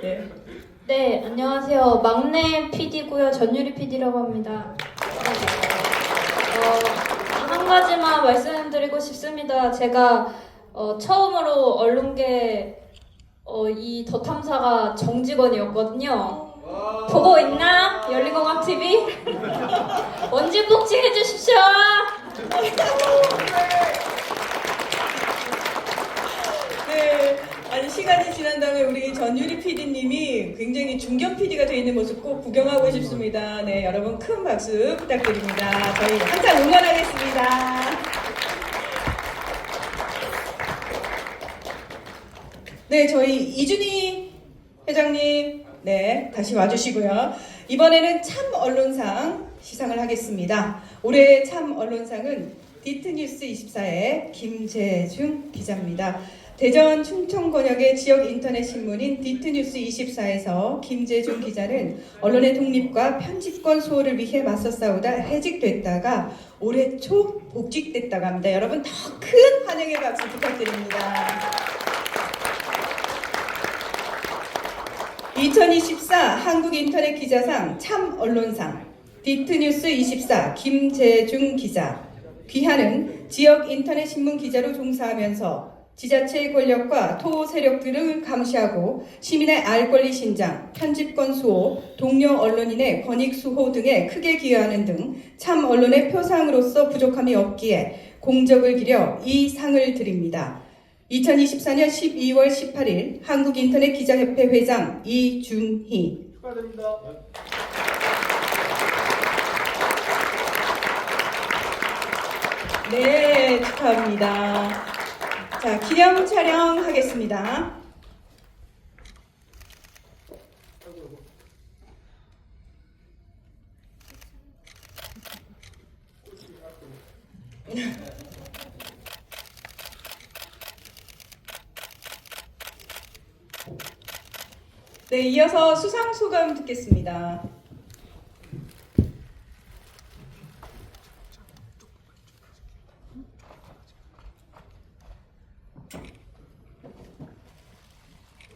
네. 네, 안녕하세요. 막내 PD고요. 전유리 PD라고 합니다. 한 가지만 말씀드리고 싶습니다. 제가 처음으로 언론계 이 더 탐사가 정직원이었거든요. 보고 있나? 열린공감TV? 원진 복지 해주십시오. 네, 아니 시간이 지난 다음에 우리 전유리 PD님이 굉장히 중견 PD가 되어 있는 모습 꼭 구경하고 싶습니다. 네, 여러분 큰 박수 부탁드립니다. 저희 항상 응원하겠습니다. 네, 저희 이준희 회장님, 네, 다시 와주시고요. 이번에는 참 언론상 시상을 하겠습니다. 올해 참 언론상은 디트뉴스 24의 김재중 기자입니다. 대전 충청 권역의 지역 인터넷 신문인 디트뉴스 24에서 김재중 기자는 언론의 독립과 편집권 수호를 위해 맞서 싸우다 해직됐다가 올해 초 복직됐다고 합니다. 여러분 더 큰 환영의 박수 부탁드립니다. 2024 한국인터넷 기자상 참 언론상 디트뉴스 24 김재중 기자. 귀하는 지역 인터넷 신문 기자로 종사하면서 지자체의 권력과 토 세력들을 감시하고 시민의 알 권리 신장, 편집권 수호, 동료 언론인의 권익 수호 등에 크게 기여하는 등 참 언론의 표상으로서 부족함이 없기에 공적을 기려 이 상을 드립니다. 2024년 12월 18일 한국인터넷 기자협회 회장 이준희. 축하드립니다. 네, 축하합니다. 자, 기념 촬영하겠습니다. 네, 이어서 수상 소감 듣겠습니다.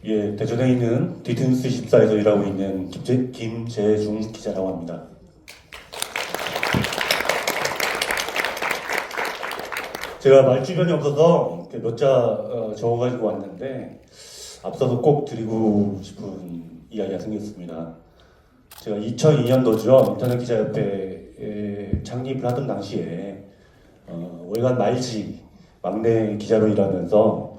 예, 대전에 있는 디트뉴스 24에서 일하고 있는 김재중 기자라고 합니다. 제가 말 주변이 없어서 몇 자 적어가지고 왔는데 앞서서 꼭 드리고 싶은 이야기가 생겼습니다. 제가 2002년도죠. 인터넷 기자협회 창립을 하던 당시에 월간 막내 기자로 일하면서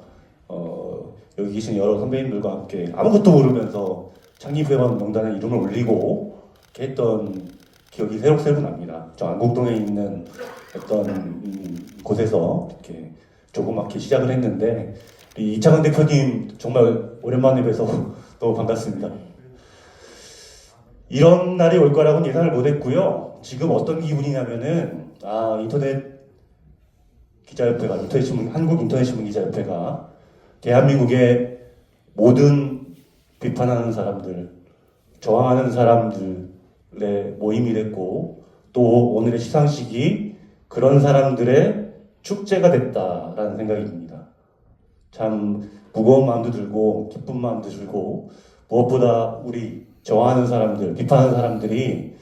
여기 계신 여러 선배님들과 함께 아무것도 모르면서 창립회원 명단에 이름을 올리고 이렇게 했던 기억이 새록새록 납니다. 저 안국동에 있는 어떤 곳에서 이렇게 조그맣게 시작을 했는데 우리 이창원 대표님 정말 오랜만에 뵈서 너무 반갑습니다. 이런 날이 올 거라고는 예상을 못했고요. 지금 어떤 기분이냐면은 인터넷 기자협회가 한국 인터넷 신문 기자협회가 대한민국의 모든 비판하는 사람들, 저항하는 사람들의 모임이 됐고 또 오늘의 시상식이 그런 사람들의 축제가 됐다라는 생각이 듭니다. 참 무거운 마음도 들고 기쁜 마음도 들고 무엇보다 우리 저항하는 사람들, 비판하는 사람들이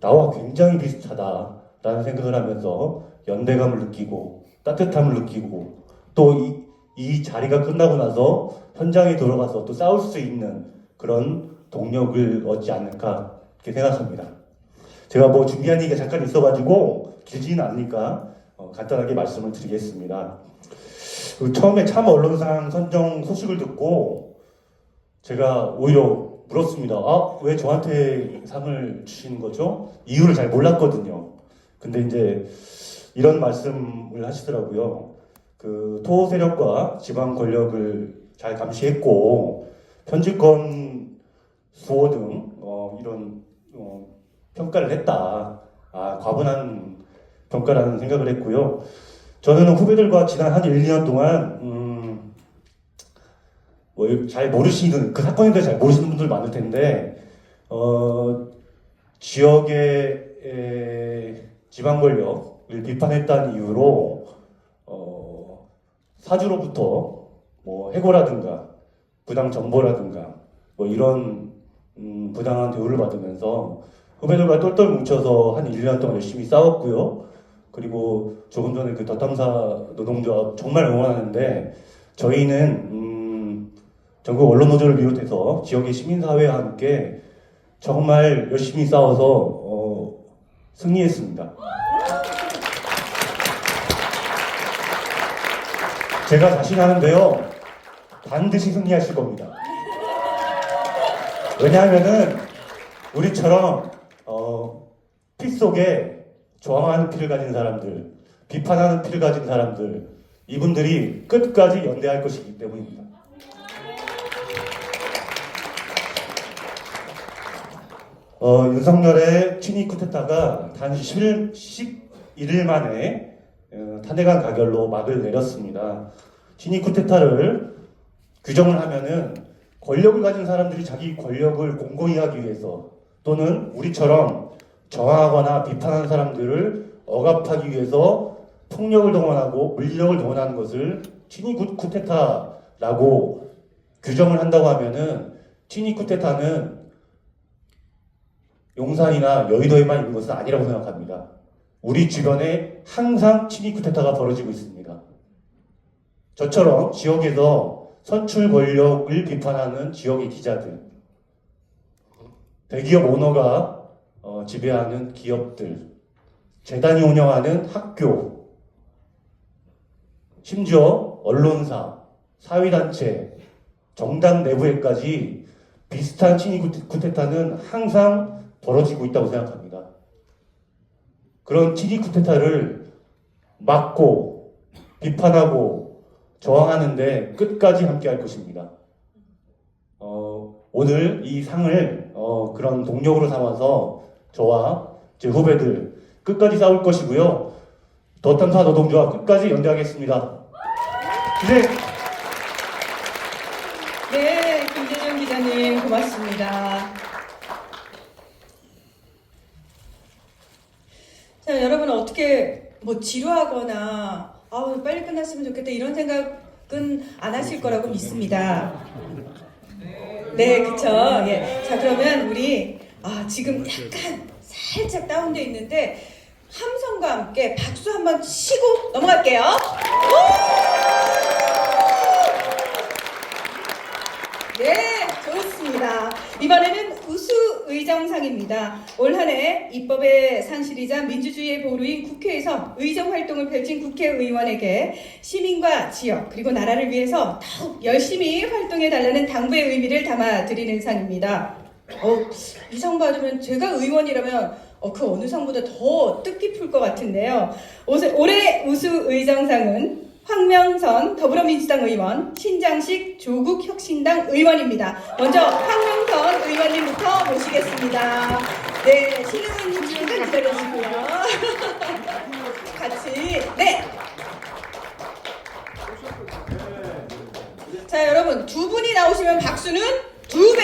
나와 굉장히 비슷하다라는 생각을 하면서 연대감을 느끼고 따뜻함을 느끼고 또 이 자리가 끝나고 나서 현장에 돌아가서 또 싸울 수 있는 그런 동력을 얻지 않을까 이렇게 생각합니다. 제가 뭐 준비한 얘기가 잠깐 있어가지고 길지는 않으니까 간단하게 말씀을 드리겠습니다. 처음에 참 언론상 선정 소식을 듣고 제가 오히려 물었습니다. 왜 저한테 상을 주시는 거죠? 이유를 잘 몰랐거든요. 근데 이제 이런 말씀을 하시더라고요. 그 토 세력과 지방 권력을 잘 감시했고 편집권 수호 등 이런 평가를 했다. 과분한 평가라는 생각을 했고요. 저는 후배들과 지난 한 1, 2년 동안 잘 모르시는 그 사건에 대해 잘 모르시는 분들 많을 텐데 지역의 지방 권력을 비판했다는 이유로 사주로부터 해고라든가 부당 정보라든가 이런 부당한 대우를 받으면서 후배들과 똘똘 뭉쳐서 한 1년 동안 열심히 싸웠고요. 그리고 조금 전에 그 더탐사 노동조합 정말 응원하는데 저희는 전국 언론노조를 비롯해서 지역의 시민사회와 함께 정말 열심히 싸워서 승리했습니다. 제가 자신하는데요, 반드시 승리하실 겁니다. 왜냐하면은 우리처럼 피 속에 저항하는 피를 가진 사람들, 비판하는 피를 가진 사람들, 이분들이 끝까지 연대할 것이기 때문입니다. 윤석열의 친위 쿠데타가 단 11일 만에 탄핵안 가결로 막을 내렸습니다. 친위 쿠데타를 규정을 하면은 권력을 가진 사람들이 자기 권력을 공고히 하기 위해서 또는 우리처럼 저항하거나 비판하는 사람들을 억압하기 위해서 폭력을 동원하고 물리력을 동원하는 것을 친위 쿠데타라고 규정을 한다고 하면은 친위 쿠데타는 용산이나 여의도에만 있는 것은 아니라고 생각합니다. 우리 주변에 항상 친위 쿠데타가 벌어지고 있습니다. 저처럼 지역에서 선출 권력을 비판하는 지역의 기자들, 대기업 오너가 지배하는 기업들, 재단이 운영하는 학교, 심지어 언론사, 사회단체, 정당 내부에까지 비슷한 친위 쿠데타는 항상 벌어지고 있다고 생각합니다. 그런 친위 쿠데타를 막고 비판하고 저항하는데 끝까지 함께 할 것입니다. 오늘 이 상을 그런 동력으로 삼아서 저와 제 후배들 끝까지 싸울 것이고요. 더탐사 노동조합 끝까지 연대하겠습니다. 네, 김재정 기자님 고맙습니다. 자, 여러분 어떻게 지루하거나 빨리 끝났으면 좋겠다 이런 생각은 안 하실 거라고 믿습니다. 네, 그쵸. 예. 자, 그러면 우리 지금 약간 살짝 다운돼 있는데 함성과 함께 박수 한번 치고 넘어갈게요. 네, 좋습니다. 이번에는 우수의정상입니다. 올 한 해 입법의 산실이자 민주주의의 보루인 국회에서 의정활동을 펼친 국회의원에게 시민과 지역 그리고 나라를 위해서 더욱 열심히 활동해달라는 당부의 의미를 담아드리는 상입니다. 이 상 받으면 제가 의원이라면 그 어느 상보다 더 뜻깊을 것 같은데요. 올해 우수의정상은 황명선 더불어민주당 의원, 신장식 조국혁신당 의원입니다. 먼저 황명선 의원님부터 모시겠습니다. 네, 신 의원님 잠깐 기다려주시고요. 같이, 네. 자, 여러분, 두 분이 나오시면 박수는 2배!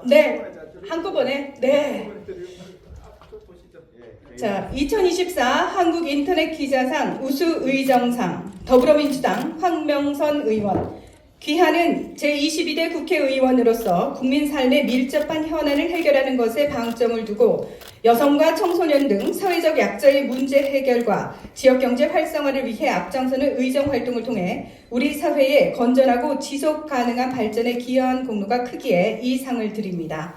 네, 한꺼번에. 네. 자, 2024 한국인터넷기자상 우수의정상 더불어민주당 황명선 의원. 귀하는 제22대 국회의원으로서 국민 삶의 밀접한 현안을 해결하는 것에 방점을 두고 여성과 청소년 등 사회적 약자의 문제 해결과 지역경제 활성화를 위해 앞장서는 의정활동을 통해 우리 사회의 건전하고 지속 가능한 발전에 기여한 공로가 크기에 이 상을 드립니다.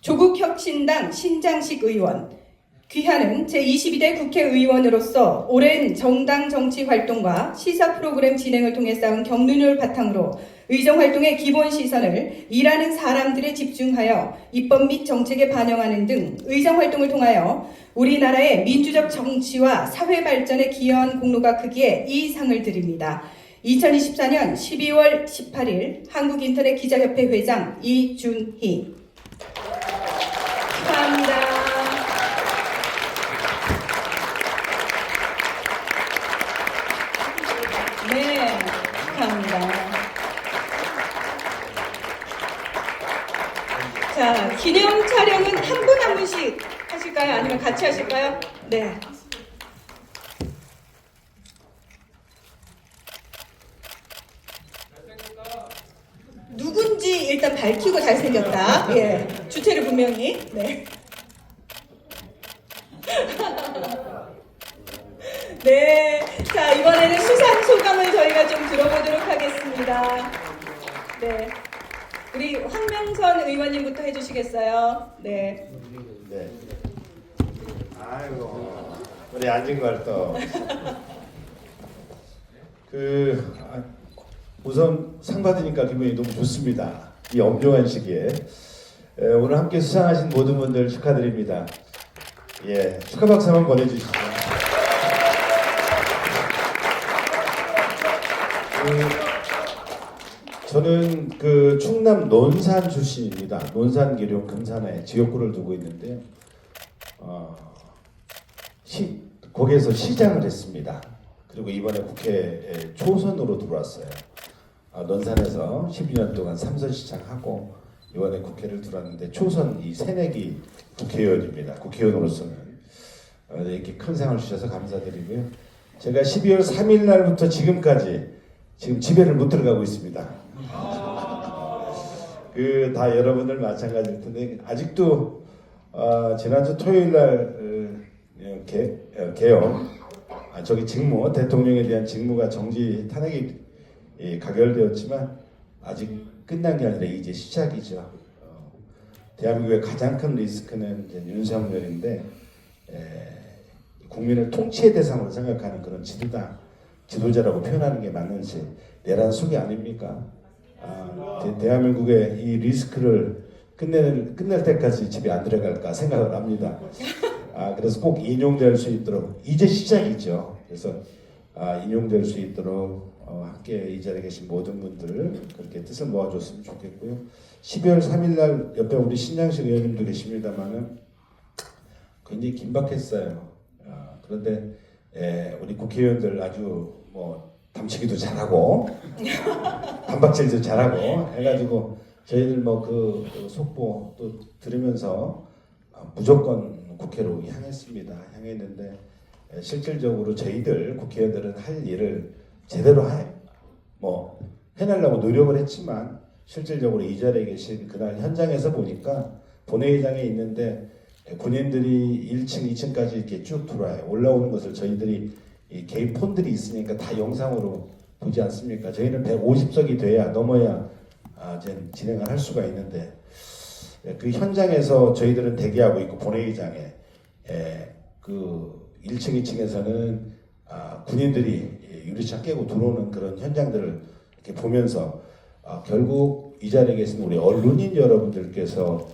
조국혁신당 신장식 의원. 귀하는 제22대 국회의원으로서 오랜 정당 정치 활동과 시사 프로그램 진행을 통해 쌓은 경륜을 바탕으로 의정활동의 기본 시선을 일하는 사람들에 집중하여 입법 및 정책에 반영하는 등 의정활동을 통하여 우리나라의 민주적 정치와 사회 발전에 기여한 공로가 크기에 이 상을 드립니다. 2024년 12월 18일 한국인터넷기자협회 회장 이준희. 축하합니다. 네, 축하합니다. 자, 기념 촬영은 한 분 한 분씩 하실까요? 아니면 같이 하실까요? 네. 누군지 일단 밝히고 잘생겼다. 예, 주체를 분명히. 네. 네, 자, 이번에는 수상 소감을 저희가 좀 들어보도록 하겠습니다. 네, 우리 황명선 의원님부터 해주시겠어요? 네. 네. 아이고, 우리 앉은 걸 또. 우선 상 받으니까 기분이 너무 좋습니다. 이 엄중한 시기에. 오늘 함께 수상하신 모든 분들 축하드립니다. 예, 축하 박수 한번 보내주시죠. 저는 충남 논산 출신입니다. 논산, 기룡, 금산에 지역구를 두고 있는데요. 거기에서 시장을 했습니다. 그리고 이번에 국회에 초선으로 들어왔어요. 논산에서 12년 동안 삼선시장하고 이번에 국회를 들어왔는데 초선 이 새내기 국회의원입니다. 국회의원으로서는 이렇게 큰 상을 주셔서 감사드리고요. 제가 12월 3일 날부터 지금까지 지금 집에를 못 들어가고 있습니다. 다 여러분들 마찬가지일 텐데 아직도 지난주 토요일 날 개헌 직무 대통령에 대한 직무가 정지 탄핵이 가결되었지만 아직 끝난 게 아니라 이제 시작이죠. 대한민국의 가장 큰 리스크는 이제 윤석열인데 국민을 통치의 대상으로 생각하는 그런 지도자라고 표현하는 게 맞는지 내란 속이 아닙니까? 대한민국의 이 리스크를 끝낼 때까지 집에 안 들어갈까 생각을 합니다. 그래서 꼭 인용될 수 있도록 이제 시작이죠. 그래서 인용될 수 있도록 함께 이 자리에 계신 모든 분들 그렇게 뜻을 모아줬으면 좋겠고요. 12월 3일 날 옆에 우리 신장식 의원님도 계십니다만은 굉장히 긴박했어요. 그런데 우리 국회의원들 아주 담치기도 잘하고 단박질도 잘하고 해가지고 저희들 그 속보 또 들으면서 무조건 국회로 향했습니다. 향했는데 실질적으로 저희들 국회의원들은 할 일을 제대로 해내려고 노력을 했지만 실질적으로 이 자리에 계신 그날 현장에서 보니까 본회의장에 있는데 군인들이 1층, 2층까지 이렇게 쭉 들어와요. 올라오는 것을 저희들이 이 개인 폰들이 있으니까 다 영상으로 보지 않습니까? 저희는 150석이 돼야 넘어야 이제 진행을 할 수가 있는데 그 현장에서 저희들은 대기하고 있고 본회의장에 그 1층, 2층에서는 군인들이 유리창 깨고 들어오는 그런 현장들을 이렇게 보면서 결국 이 자리에 계신 우리 언론인 여러분들께서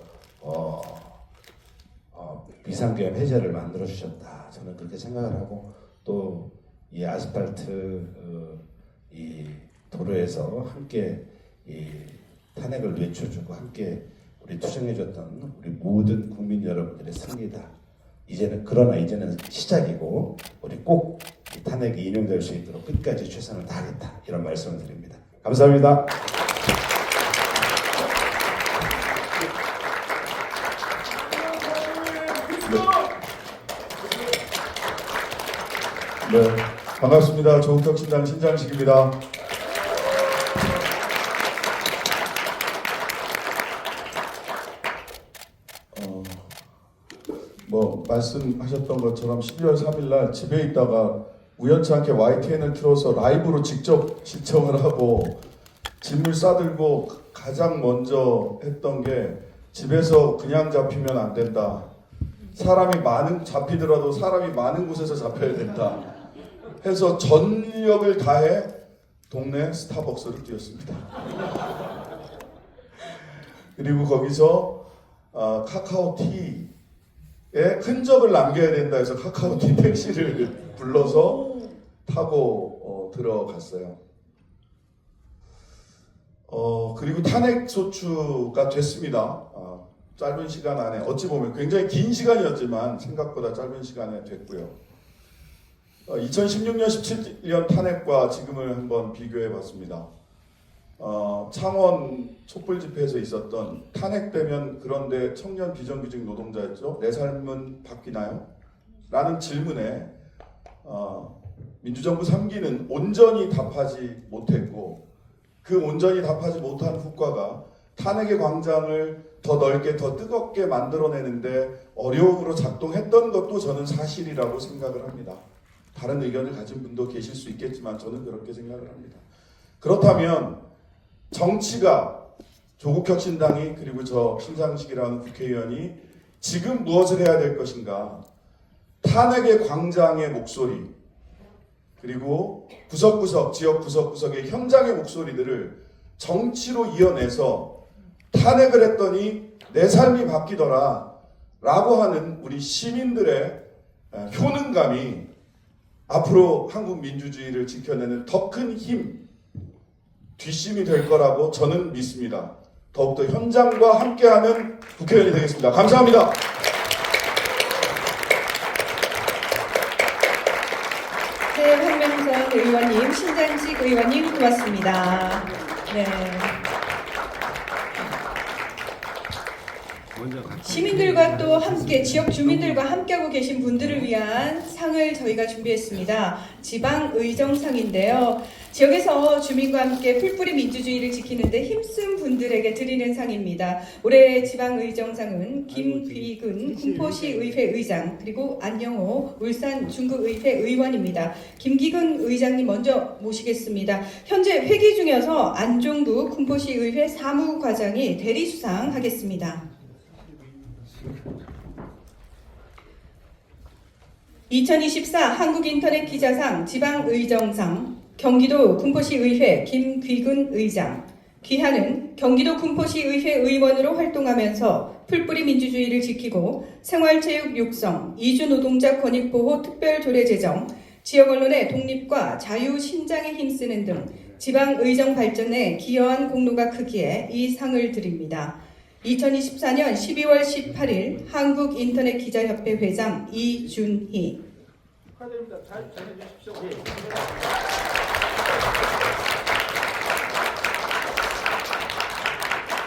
비상계엄 해제를 만들어 주셨다. 저는 그렇게 생각을 하고 또 이 아스팔트 이 도로에서 함께 이 탄핵을 외쳐주고 함께 우리 투쟁해줬던 우리 모든 국민 여러분들의 승리다. 그러나 이제는 시작이고 우리 꼭 이 탄핵이 인용될 수 있도록 끝까지 최선을 다하겠다. 이런 말씀을 드립니다. 감사합니다. 네, 반갑습니다. 조국혁신당 신장식입니다. 말씀하셨던 것처럼 12월 3일 날 집에 있다가 우연치 않게 YTN을 틀어서 라이브로 직접 시청을 하고 짐을 싸들고 가장 먼저 했던 게 집에서 그냥 잡히면 안 된다. 잡히더라도 사람이 많은 곳에서 잡혀야 된다. 해서 전력을 다해 동네 스타벅스를 뛰었습니다. 그리고 거기서 카카오티에 흔적을 남겨야 된다 해서 카카오티 택시를 불러서 타고 들어갔어요. 그리고 탄핵 소추가 됐습니다. 짧은 시간 안에 어찌 보면 굉장히 긴 시간이었지만 생각보다 짧은 시간에 됐고요. 2016년 17년 탄핵과 지금을 한번 비교해 봤습니다. 창원 촛불 집회에서 있었던 탄핵되면 그런데 청년 비정규직 노동자였죠. 내 삶은 바뀌나요? 라는 질문에 민주정부 3기는 온전히 답하지 못했고 그 온전히 답하지 못한 후과가 탄핵의 광장을 더 넓게 더 뜨겁게 만들어내는데 어려움으로 작동했던 것도 저는 사실이라고 생각을 합니다. 다른 의견을 가진 분도 계실 수 있겠지만 저는 그렇게 생각을 합니다. 그렇다면 정치가 조국혁신당이 그리고 저 신장식이라는 국회의원이 지금 무엇을 해야 될 것인가? 탄핵의 광장의 목소리 그리고 구석구석 지역 구석구석의 현장의 목소리들을 정치로 이어내서 탄핵을 했더니 내 삶이 바뀌더라 라고 하는 우리 시민들의 효능감이 앞으로 한국 민주주의를 지켜내는 더 큰 힘, 뒷심이 될 거라고 저는 믿습니다. 더욱더 현장과 함께하는 국회의원이 되겠습니다. 감사합니다. 네, 황명선 의원님, 신장식 의원님 고맙습니다. 네. 시민들과 또 함께 지역 주민들과 함께하고 계신 분들을 위한 상을 저희가 준비했습니다. 지방의정상인데요. 지역에서 주민과 함께 풀뿌리 민주주의를 지키는데 힘쓴 분들에게 드리는 상입니다. 올해 지방의정상은 김귀근 군포시의회 의장 그리고 안영호 울산 중구의회 의원입니다. 김귀근 의장님 먼저 모시겠습니다. 현재 회기 중이어서 안종구 군포시의회 사무과장이 대리수상하겠습니다. 2024 한국인터넷기자상 지방의정상 경기도 군포시의회 김귀근 의장. 귀하는 경기도 군포시의회 의원으로 활동하면서 풀뿌리 민주주의를 지키고 생활체육 육성, 이주노동자 권익보호 특별조례 제정, 지역 언론의 독립과 자유 신장에 힘쓰는 등 지방의정 발전에 기여한 공로가 크기에 이 상을 드립니다. 2024년 12월 18일 한국인터넷기자협회 회장 이준희. 축하드립니다. 잘 전해주십시오.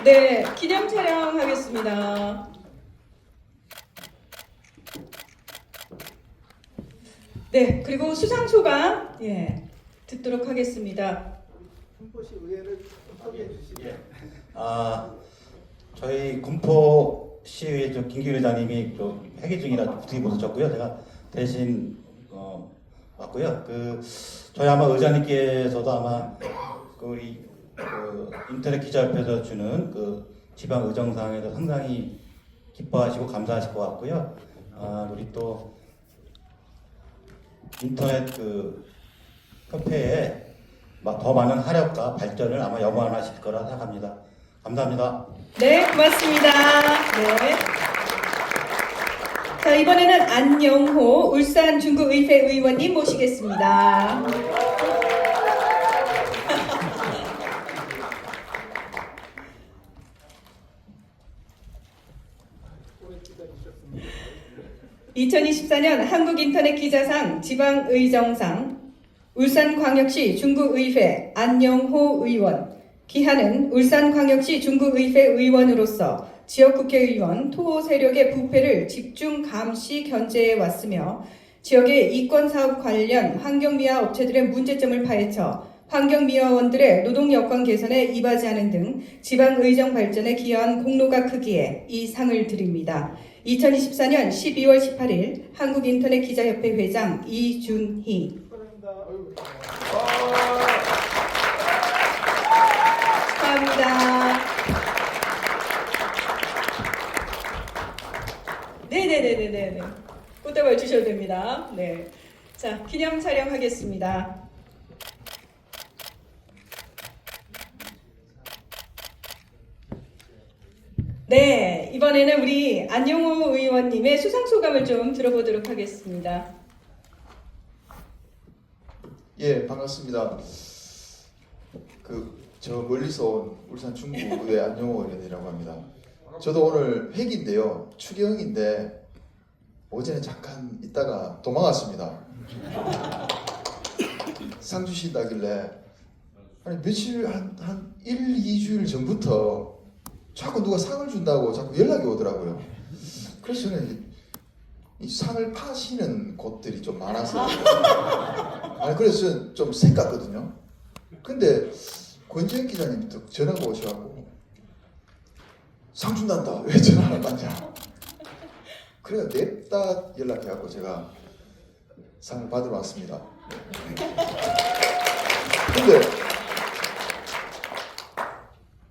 네, 기념 촬영하겠습니다. 네, 그리고 수상소감 듣도록 하겠습니다. 군포시 의회를 소개해 주시죠. 저희 군포 시의 김기현 회장님이 회기 중이라 어떻게 못 오셨고요. 제가 대신 왔고요. 저희 아마 의장님께서도 아마 우리 인터넷 기자협회에서 주는 지방 의정상에서 상당히 기뻐하시고 감사하실 것 같고요. 우리 또 인터넷 협회에 더 많은 활약과 발전을 아마 염원하실 거라 생각합니다. 감사합니다. 네, 고맙습니다. 네. 자, 이번에는 안영호 울산 중구의회 의원님 모시겠습니다. (2024년) 한국인터넷기자상 지방의정상 울산광역시 중구의회 안영호 의원, 기한은 울산광역시 중구의회 의원으로서 지역국회의원 토호 세력의 부패를 집중 감시 견제해 왔으며 지역의 이권사업 관련 환경미화 업체들의 문제점을 파헤쳐 환경미화원들의 노동 여건 개선에 이바지하는 등 지방의정 발전에 기여한 공로가 크기에 이 상을 드립니다. 2024년 12월 18일 한국인터넷기자협회 회장 이준희. 감사합니다. 네네네네네. 꽃다발 주셔도 됩니다. 네. 자, 기념 촬영하겠습니다. 네, 이번에는 우리 안영호 의원님의 수상소감을 좀 들어보도록 하겠습니다. 예, 반갑습니다. 저 멀리서 온 울산 중구의 안영호 의원이라고 합니다. 저도 오늘 회기인데요, 추경인데 오전에 잠깐 있다가 도망갔습니다. 상 주신다길래 아니 며칠 한 1, 2주일 전부터 자꾸 누가 상을 준다고 자꾸 연락이 오더라고요. 그래서 저는 이 상을 파시는 곳들이 좀 많아서 그래서 좀 색같거든요. 근데 권지현 기자님부터 전화가 오셔갖고 상 준단다, 왜 전화 안 받냐. 그래서 냅다 연락해갖고 제가 상을 받으러 왔습니다. 근데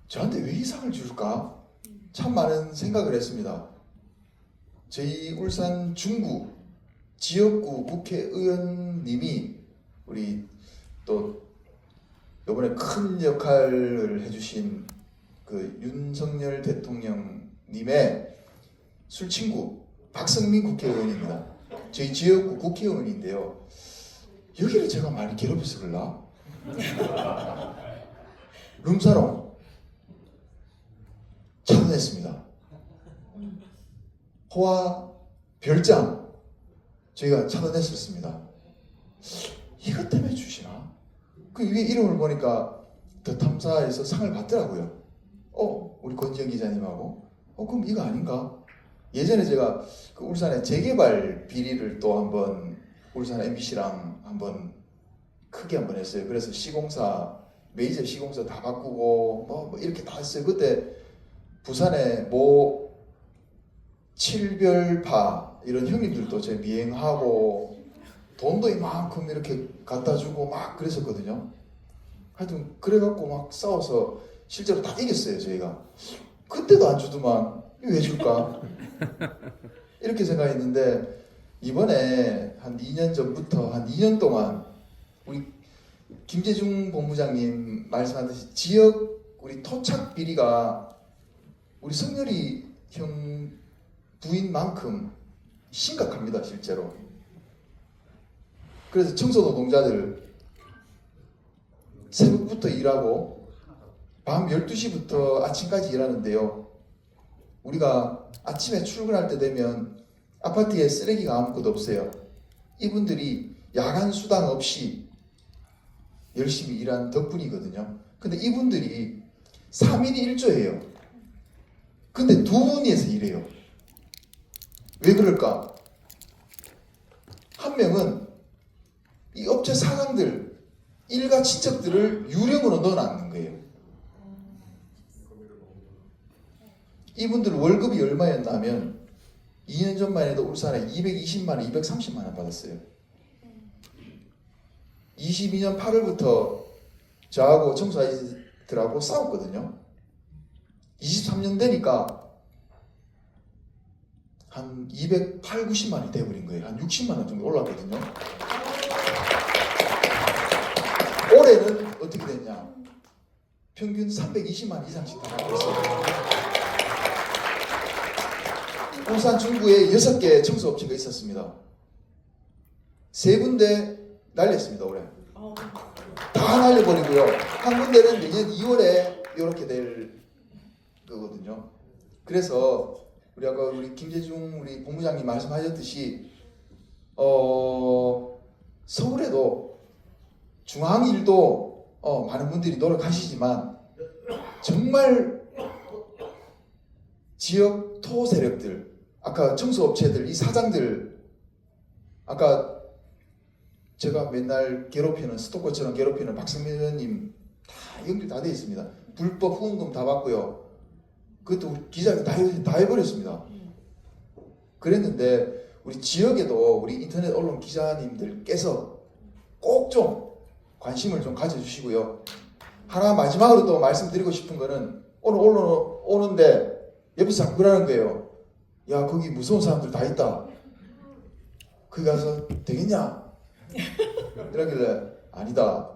저한테 왜 이 상을 줄까? 참 많은 생각을 했습니다. 저희 울산 중구 지역구 국회의원님이 우리 또 이번에 큰 역할을 해주신 윤석열 대통령님의 술친구 박성민 국회의원입니다. 저희 지역구 국회의원인데요. 여기를 제가 많이 괴롭혀서 그럴라? 룸사롱 차단했습니다. 호화 별장 저희가 차단했었습니다. 이것 때문에 주시나? 그 위에 이름을 보니까 더 탐사에서 상을 받더라고요. 우리 권지현 기자님하고 그럼 이거 아닌가? 예전에 제가 울산의 재개발 비리를 또 한번 울산 MBC랑 한번 크게 한번 했어요. 그래서 시공사 메이저 시공사 다 바꾸고 뭐 이렇게 다 했어요. 그때 부산에 칠별파 이런 형님들도 제 미행하고 돈도 이만큼 이렇게 갖다 주고 막 그랬었거든요. 하여튼 그래갖고 막 싸워서 실제로 다 이겼어요. 저희가 그때도 안 주더만 왜 줄까 이렇게 생각했는데 이번에 한 2년 전부터 한 2년 동안 우리 김재중 본부장님 말씀하듯이 지역 우리 토착 비리가 우리 성렬이 형 부인만큼 심각합니다. 실제로. 그래서 청소노동자들 새벽부터 일하고 밤 12시부터 아침까지 일하는데요. 우리가 아침에 출근할 때 되면 아파트에 쓰레기가 아무것도 없어요. 이분들이 야간 수당 없이 열심히 일한 덕분이거든요. 근데 이분들이 3인이 1조예요. 근데 2분이서 일해요. 왜 그럴까? 한 명은 이 업체 사장들, 일가 친척들을 유령으로 넣어놨는 거예요. 이분들 월급이 얼마였냐면 2년 전만 해도 울산에 220만 원, 230만 원 받았어요. 22년 8월부터 저하고 청소아이들하고 싸웠거든요. 23년 되니까 한 280, 90만 원이 돼버린 거예요. 한 60만 원 정도 올랐거든요. 올해는 어떻게 됐냐? 평균 320만 원 이상씩 다 받고 있어요. 울산 중구에 6개 청소업체가 있었습니다. 3군데 날렸습니다, 올해. 다 날려버리고요. 한 군데는 내년 2월에 이렇게 될 거거든요. 그래서 우리 아까 우리 김재중 우리 본부장님 말씀하셨듯이 서울에도 중앙일도 많은 분들이 노력하시지만 정말 지역 토 세력들, 아까 청소업체들, 이 사장들, 아까 제가 맨날 괴롭히는 스토커처럼 괴롭히는 박성민 의원님 다 연결 다 되어 있습니다. 불법 후원금 다 받고요. 그것도 우리 기자가 다 해버렸습니다. 그랬는데 우리 지역에도 우리 인터넷 언론 기자님들께서 꼭 좀 관심을 좀 가져주시고요. 하나 마지막으로 또 말씀드리고 싶은 거는 오늘 오는데 옆에서 자꾸 그러는 거예요. 야, 거기 무서운 사람들 다 있다. 거기 가서 되겠냐? 이러길래 아니다.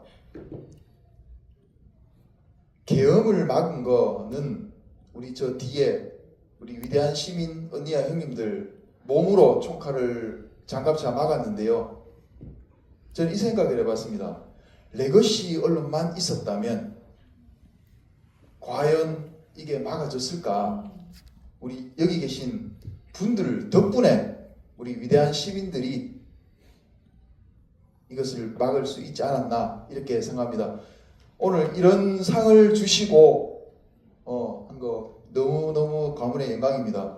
계엄을 막은 거는 우리 저 뒤에 우리 위대한 시민 언니와 형님들 몸으로 총칼을 장갑차 막았는데요. 저는 이 생각을 해봤습니다. 레거시 언론만 있었다면 과연 이게 막아졌을까? 우리 여기 계신 분들 덕분에 우리 위대한 시민들이 이것을 막을 수 있지 않았나 이렇게 생각합니다. 오늘 이런 상을 주시고 한 거 너무너무 가문의 영광입니다.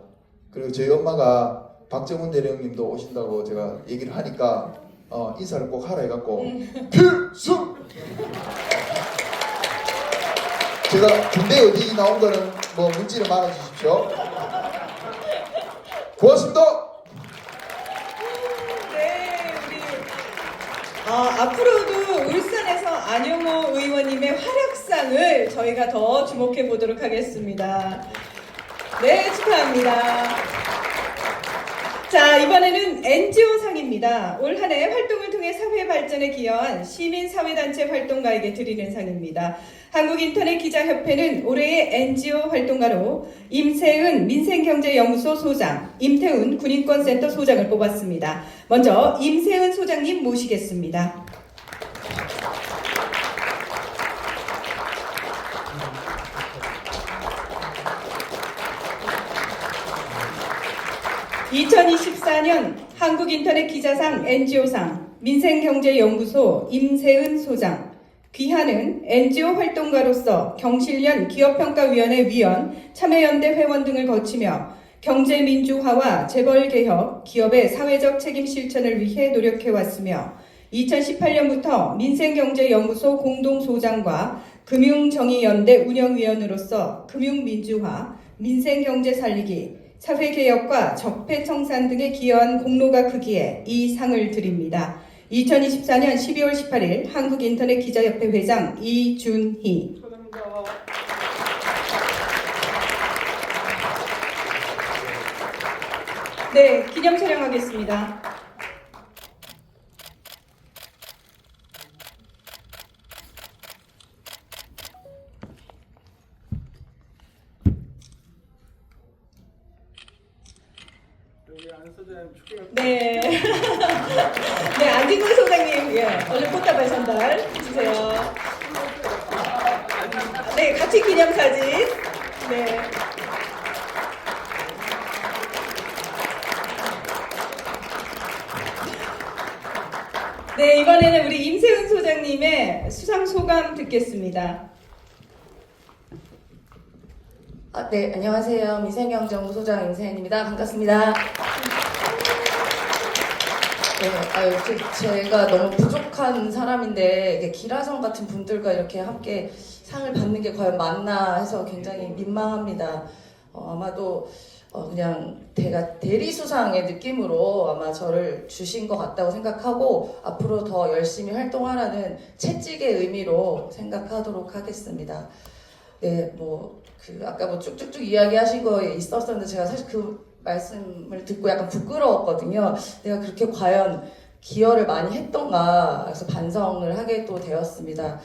그리고 저희 엄마가 박정훈 대령님도 오신다고 제가 얘기를 하니까 인사를 꼭 하라 해갖고 필승! 제가 군대 어디 나온 거는 뭐 문지를 말아주십시오. 고맙습니다. 네, 우리 앞으로도 울산에서 안용호 의원님의 활약상을 저희가 더 주목해 보도록 하겠습니다. 네, 축하합니다. 자, 이번에는 NGO상입니다. 올 한 해 활동을 통해 사회 발전에 기여한 시민사회단체 활동가에게 드리는 상입니다. 한국인터넷기자협회는 올해의 NGO 활동가로 임세은 민생경제연구소 소장, 임태훈 군인권센터 소장을 뽑았습니다. 먼저 임세은 소장님 모시겠습니다. (2024년) 한국인터넷기자상 NGO상 민생경제연구소 임세은 소장, 귀하는 NGO 활동가로서 경실련 기업평가위원회 위원, 참여연대 회원 등을 거치며 경제민주화와 재벌개혁, 기업의 사회적 책임 실천을 위해 노력해왔으며 2018년부터 민생경제연구소 공동소장과 금융정의연대 운영위원으로서 금융민주화, 민생경제 살리기, 사회개혁과 적폐청산 등에 기여한 공로가 크기에 이 상을 드립니다. 2024년 12월 18일 한국인터넷기자협회 회장 이준희. 네, 기념 촬영하겠습니다. 네. 네, 안진근 소장님, 얼른 꽃다발 전달 주세요. 네, 같이 기념사진. 네. 네, 이번에는 우리 임세은 소장님의 수상 소감 듣겠습니다. 네, 안녕하세요. 민생경제연구소장 임세은입니다. 반갑습니다. 네, 제가 너무 부족한 사람인데 이게 기라성 같은 분들과 이렇게 함께 상을 받는 게 과연 맞나 해서 굉장히 민망합니다. 아마도 그냥 대리 수상의 느낌으로 아마 저를 주신 것 같다고 생각하고 앞으로 더 열심히 활동하라는 채찍의 의미로 생각하도록 하겠습니다. 네, 아까 쭉쭉쭉 이야기하신 거에 있었었는데 제가 사실 그 말씀을 듣고 약간 부끄러웠거든요. 내가 그렇게 과연 기여를 많이 했던가 그래서 반성을 하게 또 되었습니다.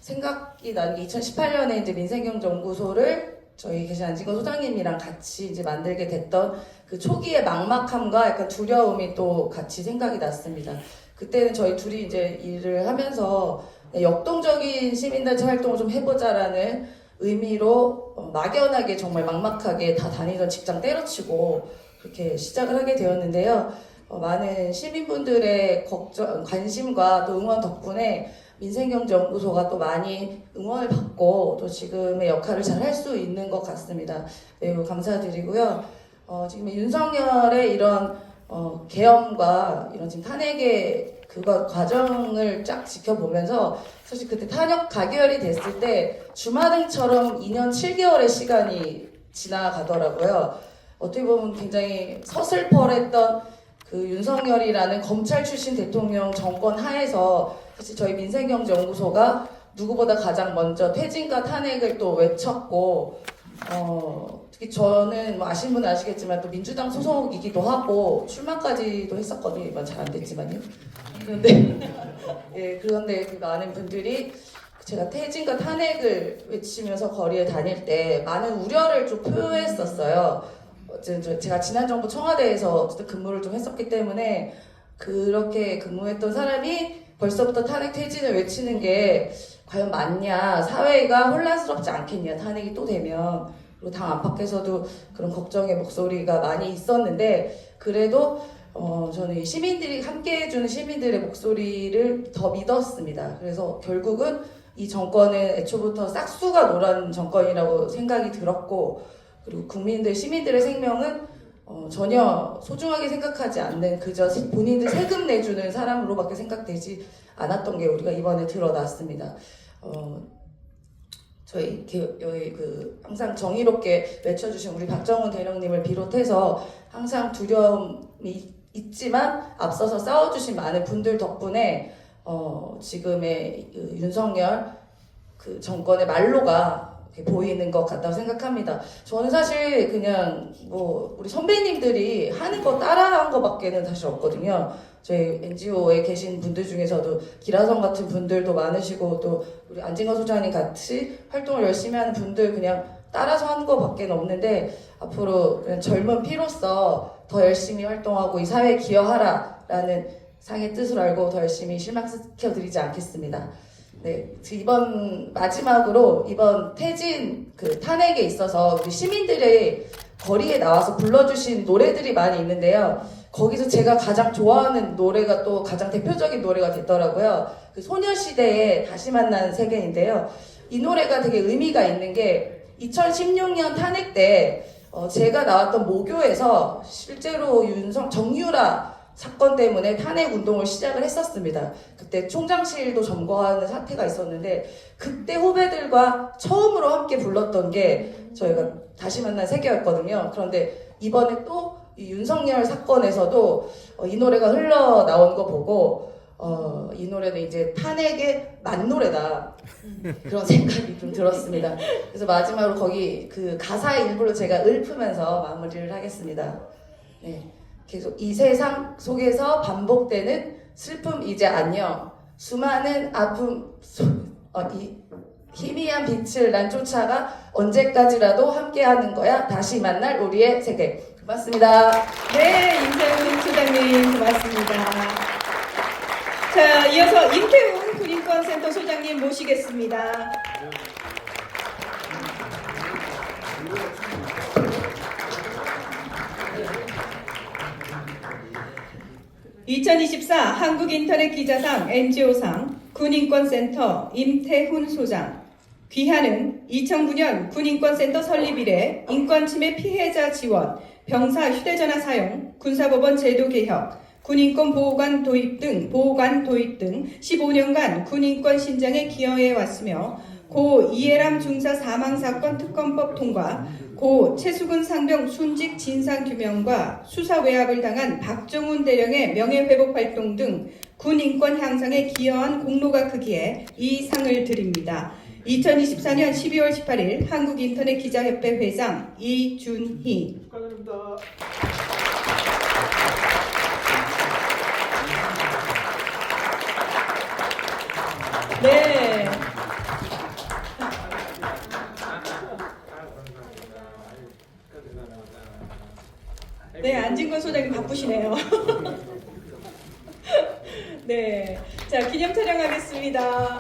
생각이 나는 게 2018년에 이제 민생경제연구소를 저희 계신 안진건 소장님이랑 같이 이제 만들게 됐던 그 초기의 막막함과 약간 두려움이 또 같이 생각이 났습니다. 그때는 저희 둘이 이제 일을 하면서 역동적인 시민단체 활동을 좀 해보자라는 의미로 막연하게 정말 막막하게 다 다니던 직장 때려치고 그렇게 시작을 하게 되었는데요. 많은 시민분들의 관심과 또 응원 덕분에 민생경제연구소가 또 많이 응원을 받고 또 지금의 역할을 잘 할 수 있는 것 같습니다. 매우 감사드리고요. 지금 윤석열의 이런 계엄과 이런 지금 탄핵의 과정을 쫙 지켜보면서 사실 그때 탄핵 가결이 됐을 때 주마등처럼 2년 7개월의 시간이 지나가더라고요. 어떻게 보면 굉장히 서슬퍼랬던 그 윤석열이라는 검찰 출신 대통령 정권 하에서 사실 저희 민생경제연구소가 누구보다 가장 먼저 퇴진과 탄핵을 또 외쳤고 특히 저는 아시는 분은 아시겠지만 또 민주당 소속이기도 하고 출마까지도 했었거든요. 잘 안 됐지만요. 그런데 그 많은 분들이 제가 퇴진과 탄핵을 외치면서 거리에 다닐 때 많은 우려를 좀 표했었어요. 제가 지난 정부 청와대에서 근무를 좀 했었기 때문에 그렇게 근무했던 사람이 벌써부터 탄핵 퇴진을 외치는 게 과연 맞냐, 사회가 혼란스럽지 않겠냐, 탄핵이 또 되면. 그리고 당 안팎에서도 그런 걱정의 목소리가 많이 있었는데 그래도 저는 이 시민들이 함께 해주는 시민들의 목소리를 더 믿었습니다. 그래서 결국은 이 정권은 애초부터 싹수가 노란 정권이라고 생각이 들었고 그리고 시민들의 생명은 전혀 소중하게 생각하지 않는 그저 본인들 세금 내주는 사람으로밖에 생각되지 않았던 게 우리가 이번에 드러났습니다. 저희 여기 항상 정의롭게 외쳐주신 우리 박정훈 대령님을 비롯해서 항상 두려움이 있지만 앞서서 싸워주신 많은 분들 덕분에 지금의 윤석열 정권의 말로가 보이는 것 같다고 생각합니다. 저는 사실 그냥 우리 선배님들이 하는 거 따라한 거밖에는 사실 없거든요. 저희 NGO에 계신 분들 중에서도 기라성 같은 분들도 많으시고 또 우리 안진건 소장님 같이 활동을 열심히 하는 분들 그냥 따라서 하는 거밖에 없는데 앞으로 그냥 젊은 피로서 더 열심히 활동하고 이 사회에 기여하라라는 상의 뜻을 알고 더 열심히 실망시켜드리지 않겠습니다. 네, 마지막으로 이번 퇴진 탄핵에 있어서 우리 시민들의 거리에 나와서 불러주신 노래들이 많이 있는데요. 거기서 제가 가장 좋아하는 노래가 또 가장 대표적인 노래가 됐더라고요. 소녀시대의 다시 만난 세계인데요. 이 노래가 되게 의미가 있는 게 2016년 탄핵 때 제가 나왔던 모교에서 실제로 정유라 사건 때문에 탄핵 운동을 시작을 했었습니다. 그때 총장실도 점거하는 사태가 있었는데 그때 후배들과 처음으로 함께 불렀던 게 저희가 다시 만난 세계였거든요. 그런데 이번에 또 이 윤석열 사건에서도 이 노래가 흘러나온 거 보고 이 노래는 이제 탄핵의 만노래다 그런 생각이 좀 들었습니다. 그래서 마지막으로 거기 가사의 일부를 제가 읊으면서 마무리를 하겠습니다. 네. 계속 이 세상 속에서 반복되는 슬픔 이제 안녕 수많은 아픔 희미한 빛을 난 쫓아가 언제까지라도 함께하는 거야 다시 만날 우리의 세계. 고맙습니다. 네, 임세훈 소장님 고맙습니다. 자, 이어서 임태훈 군인권센터 소장님 모시겠습니다. (2024) 한국인터넷기자상 NGO상 군인권센터 임태훈 소장. 귀하는 2009년 군인권센터 설립 이래 인권침해 피해자 지원, 병사 휴대전화 사용, 군사법원 제도 개혁, 군인권 보호관 도입 등 15년간 군인권 신장에 기여해 왔으며 고 이해람 중사 사망사건 특검법 통과, 고 최수근 상병 순직 진상규명과 수사 외압을 당한 박정훈 대령의 명예회복 활동 등 군 인권 향상에 기여한 공로가 크기에 이 상을 드립니다. 2024년 12월 18일 한국인터넷기자협회 회장 이준희. 축하드립니다. 네. 네, 안진건 소장님 바쁘시네요. 네. 자, 기념 촬영하겠습니다.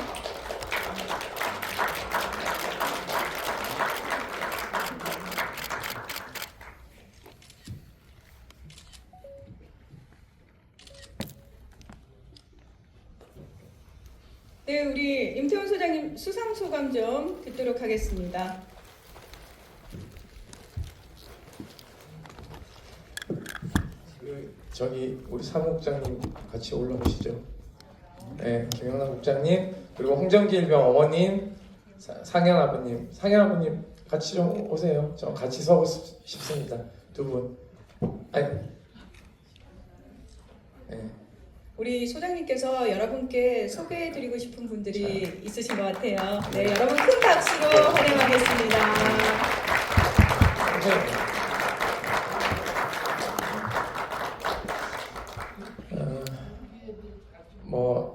네, 우리 임태훈 소장님 수상 소감 좀 듣도록 하겠습니다. 저기 우리 사무국장님 같이 올라오시죠. 네, 김영남 국장님 그리고 홍정기 일병 어머님, 상현 아버님 같이 좀 오세요. 저 같이 서고 싶습니다. 두 분. 아니, 네. 우리 소장님께서 여러분께 소개해드리고 싶은 분들이 있으신 것 같아요. 네, 여러분 큰 박수로 환영하겠습니다.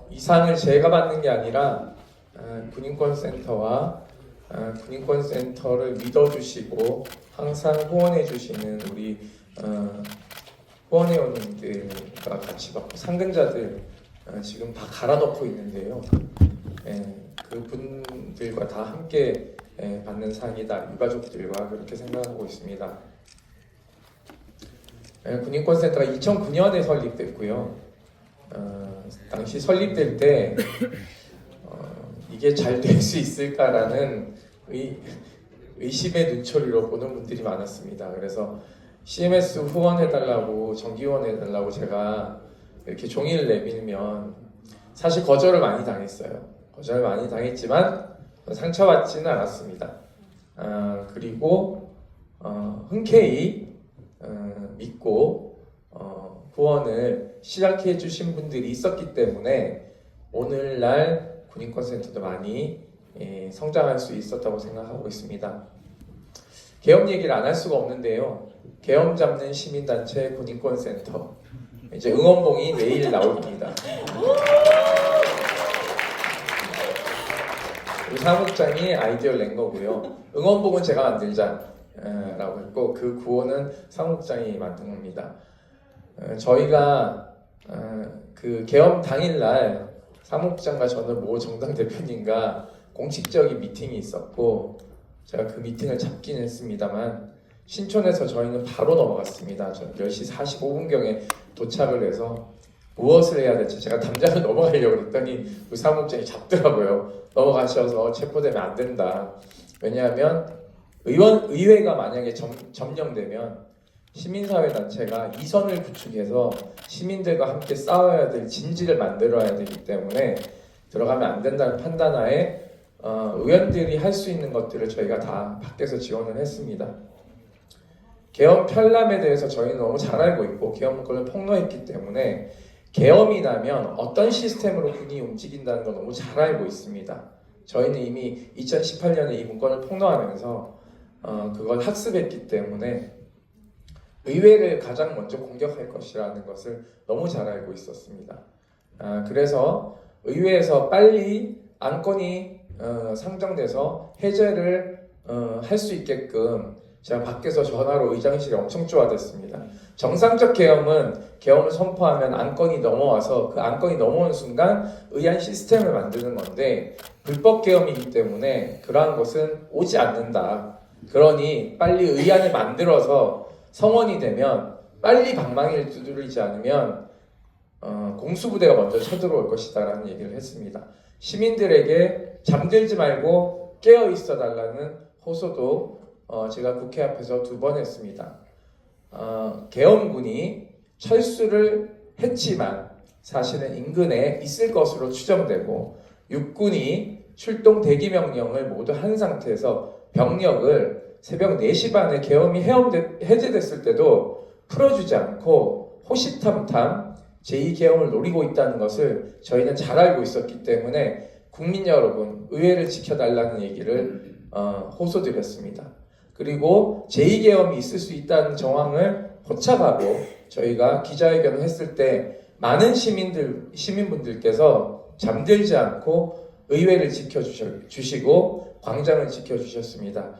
이 상을 제가 받는 게 아니라 군인권센터와 군인권센터를 믿어주시고 항상 후원해주시는 우리 후원회원님들과 같이 받고 상근자들 지금 다 갈아넣고 있는데요. 그분들과 다 함께 받는 상이다. 유가족들과 그렇게 생각하고 있습니다. 군인권센터가 2009년에 설립됐고요. 당시 설립될 때 이게 잘 될 수 있을까라는 의심의 눈초리로 보는 분들이 많았습니다. 그래서 CMS 후원해달라고, 정기 후원해달라고 제가 이렇게 종이를 내밀면 사실 거절을 많이 당했어요. 거절을 많이 당했지만 상처받지는 않았습니다. 그리고 흔쾌히 믿고 후원을 시작해 주신 분들이 있었기 때문에 오늘날 군인권센터도 많이 성장할 수 있었다고 생각하고 있습니다. 계엄 얘기를 안 할 수가 없는데요. 계엄 잡는 시민단체 군인권센터 이제 응원봉이 내일 나옵니다. 우리 사무국장이 아이디어를 낸 거고요. 응원봉은 제가 만들자라고 했고 그 구호는 사무국장이 만든 겁니다. 저희가 그 계엄 당일날 사무국장과 저는 모 정당 대표님과 공식적인 미팅이 있었고 제가 그 미팅을 잡긴 했습니다만 신촌에서 저희는 바로 넘어갔습니다. 저 10시 45분경에 도착을 해서 무엇을 해야 될지 제가 당장을 넘어가려고 했더니 우리 사무국장이 잡더라고요. 넘어가셔서 체포되면 안 된다. 왜냐하면 의회가 만약에 점령되면 시민사회단체가 이선을 구축해서 시민들과 함께 싸워야 될 진지를 만들어야 되기 때문에 들어가면 안 된다는 판단하에 의원들이 할 수 있는 것들을 저희가 다 밖에서 지원을 했습니다. 계엄 편람에 대해서 저희는 너무 잘 알고 있고 계엄 문건을 폭로했기 때문에 계엄이 나면 어떤 시스템으로 군이 움직인다는 걸 너무 잘 알고 있습니다. 저희는 이미 2018년에 이 문건을 폭로하면서 그걸 학습했기 때문에 의회를 가장 먼저 공격할 것이라는 것을 너무 잘 알고 있었습니다. 그래서 의회에서 빨리 안건이 상정돼서 해제를 할 수 있게끔 제가 밖에서 전화로 의장실이 엄청 쪼아댔습니다. 정상적 계엄은 계엄을 선포하면 안건이 넘어와서 그 안건이 넘어오는 순간 의안 시스템을 만드는 건데 불법 계엄이기 때문에 그러한 것은 오지 않는다. 그러니 빨리 의안을 만들어서 성원이 되면 빨리 방망이를 두드리지 않으면 공수부대가 먼저 쳐들어올 것이다 라는 얘기를 했습니다. 시민들에게 잠들지 말고 깨어 있어 달라는 호소도 제가 국회 앞에서 2번 했습니다. 계엄군이 철수를 했지만 사실은 인근에 있을 것으로 추정되고 육군이 출동 대기 명령을 모두 한 상태에서 병력을 새벽 4시 반에 계엄이 해제됐을 때도 풀어주지 않고 호시탐탐 제2계엄을 노리고 있다는 것을 저희는 잘 알고 있었기 때문에 국민 여러분, 의회를 지켜달라는 얘기를 호소드렸습니다. 그리고 제2계엄이 있을 수 있다는 정황을 포착하고 저희가 기자회견을 했을 때 많은 시민분들께서 잠들지 않고 의회를 지켜주시고 광장을 지켜주셨습니다.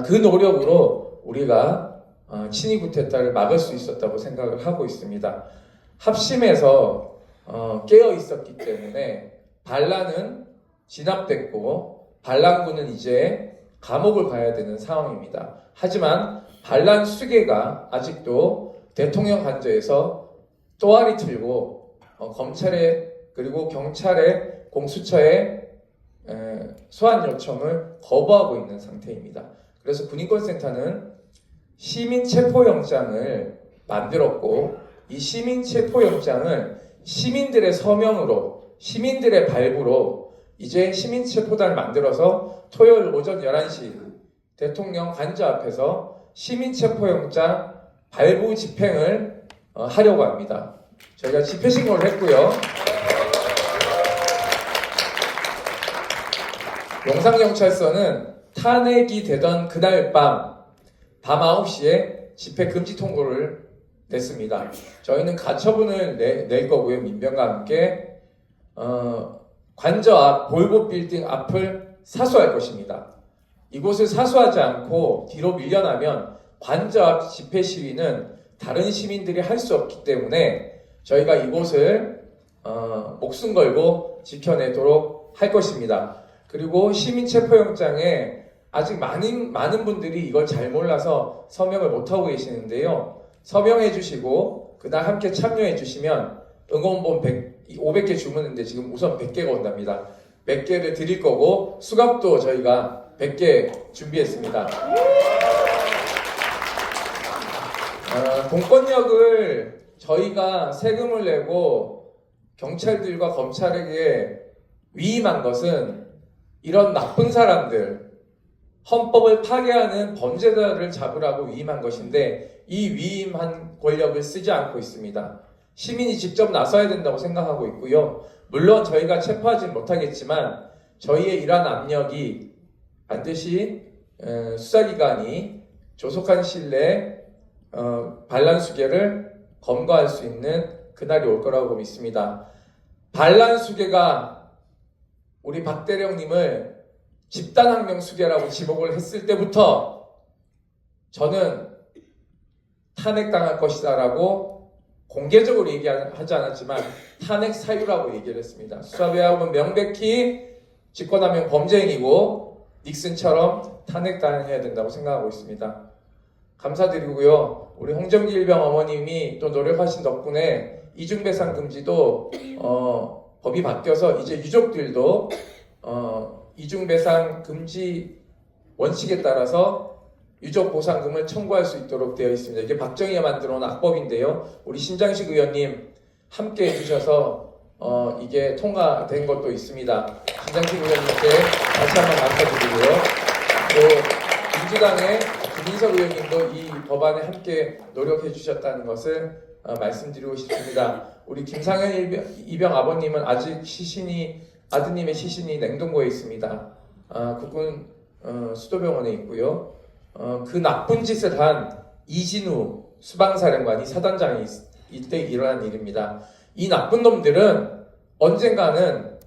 그 노력으로 우리가 친위 쿠데타를 막을 수 있었다고 생각을 하고 있습니다. 합심해서 깨어 있었기 때문에 반란은 진압됐고 반란군은 이제 감옥을 가야 되는 상황입니다. 하지만 반란 수계가 아직도 대통령 관저에서 또아리 틀고 검찰에 그리고 경찰의 공수처의 소환 요청을 거부하고 있는 상태입니다. 그래서 군인권센터는 시민체포영장을 만들었고 이 시민체포영장을 시민들의 서명으로 시민들의 발부로 이제 시민체포단을 만들어서 토요일 오전 11시 대통령 관저 앞에서 시민체포영장 발부 집행을 하려고 합니다. 저희가 집회 신고를 했고요. 용산경찰서는 탄핵이 되던 그날 밤 9시에 집회 금지 통보를 냈습니다. 저희는 가처분을 낼 거고요. 민병과 함께 관저 앞 볼보 빌딩 앞을 사수할 것입니다. 이곳을 사수하지 않고 뒤로 밀려나면 관저 앞 집회 시위는 다른 시민들이 할 수 없기 때문에 저희가 이곳을 목숨 걸고 지켜내도록 할 것입니다. 그리고 시민체포영장에 아직 많은 분들이 이걸 잘 몰라서 서명을 못하고 계시는데요. 서명해 주시고 그날 함께 참여해 주시면 응원본 500개 주문했는데 지금 우선 100개가 온답니다. 100개를 드릴 거고 수갑도 저희가 100개 준비했습니다. 공권력을 저희가 세금을 내고 경찰들과 검찰에게 위임한 것은 이런 나쁜 사람들, 헌법을 파괴하는 범죄자를 잡으라고 위임한 것인데 이 위임한 권력을 쓰지 않고 있습니다. 시민이 직접 나서야 된다고 생각하고 있고요. 물론 저희가 체포하지는 못하겠지만 저희의 이러한 압력이 반드시 수사기관이 조속한 시일 내에 반란 수계를 검거할 수 있는 그날이 올 거라고 믿습니다. 반란 수계가 우리 박대령님을 집단항명 수계라고 지목을 했을 때부터 저는 탄핵당할 것이다 라고 공개적으로 얘기하지 않았지만 탄핵 사유라고 얘기를 했습니다. 수사배합은 명백히 직권남용 범죄행위고 닉슨처럼 탄핵당해야 된다고 생각하고 있습니다. 감사드리고요. 우리 홍정기 일병 어머님이 또 노력하신 덕분에 이중배상 금지도 법이 바뀌어서 이제 유족들도 이중배상 금지 원칙에 따라서 유족 보상금을 청구할 수 있도록 되어 있습니다. 이게 박정희가 만들어 놓은 악법인데요. 우리 신장식 의원님 함께 해주셔서 이게 통과된 것도 있습니다. 신장식 의원님께 다시 한번 감사드리고요. 또 민주당의 김인석 의원님도 이 법안에 함께 노력해 주셨다는 것을 말씀드리고 싶습니다. 우리 김상현 이병 아버님은 아직 아드님의 시신이 냉동고에 있습니다. 국군 수도병원에 있고요. 그 나쁜 짓을 한 이진우 수방사령관이 사단장이 이때 일어난 일입니다. 이 나쁜 놈들은 언젠가는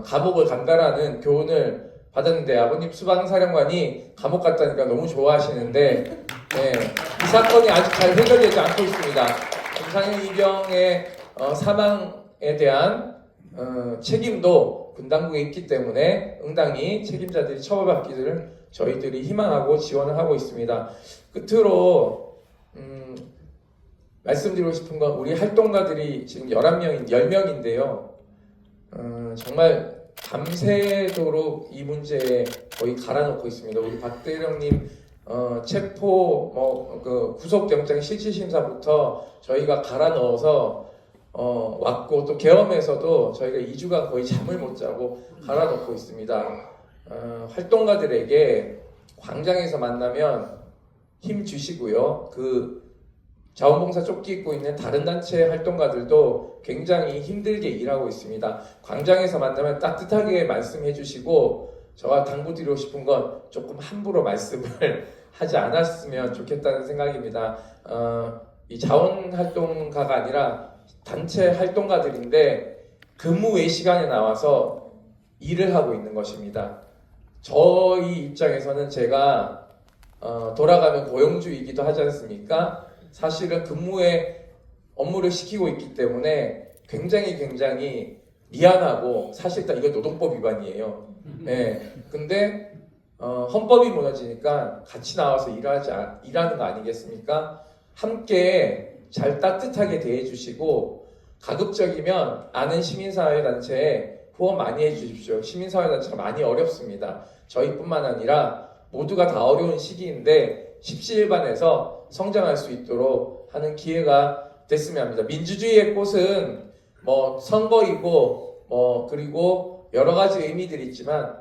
감옥을 간다라는 교훈을 받았는데 아버님 수방사령관이 감옥 갔다니까 너무 좋아하시는데 이 사건이 아직 잘 해결되지 않고 있습니다. 김상현 이병의 사망에 대한 책임도 군당국에 있기 때문에 응당히 책임자들이 처벌받기를 저희들이 희망하고 지원을 하고 있습니다. 끝으로 말씀드리고 싶은 건 우리 활동가들이 지금 10명인데요. 정말 밤새도록 이 문제에 거의 갈아놓고 있습니다. 우리 박대령님 체포 구속영장 실질심사부터 저희가 갈아 넣어서 왔고 또 계엄에서도 저희가 2주간 거의 잠을 못 자고 갈아놓고 있습니다. 활동가들에게 광장에서 만나면 힘 주시고요. 그 자원봉사 조끼 입고 있는 다른 단체 활동가들도 굉장히 힘들게 일하고 있습니다. 광장에서 만나면 따뜻하게 말씀해 주시고 저와 당부드리고 싶은 건 조금 함부로 말씀을 하지 않았으면 좋겠다는 생각입니다. 이 자원활동가가 아니라 단체 활동가들인데 근무 외 시간에 나와서 일을 하고 있는 것입니다. 저희 입장에서는 제가 돌아가면 고용주의이기도 하지 않습니까? 사실은 근무에 업무를 시키고 있기 때문에 굉장히 미안하고 사실상 이거 노동법 위반이에요. 네. 근데 헌법이 무너지니까 같이 나와서 일하는 거 아니겠습니까? 함께 잘 따뜻하게 대해주시고 가급적이면 아는 시민사회단체에 후원 많이 해주십시오. 시민사회단체가 많이 어렵습니다. 저희뿐만 아니라 모두가 다 어려운 시기인데 십시일반에서 성장할 수 있도록 하는 기회가 됐으면 합니다. 민주주의의 꽃은 선거이고 그리고 여러 가지 의미들이 있지만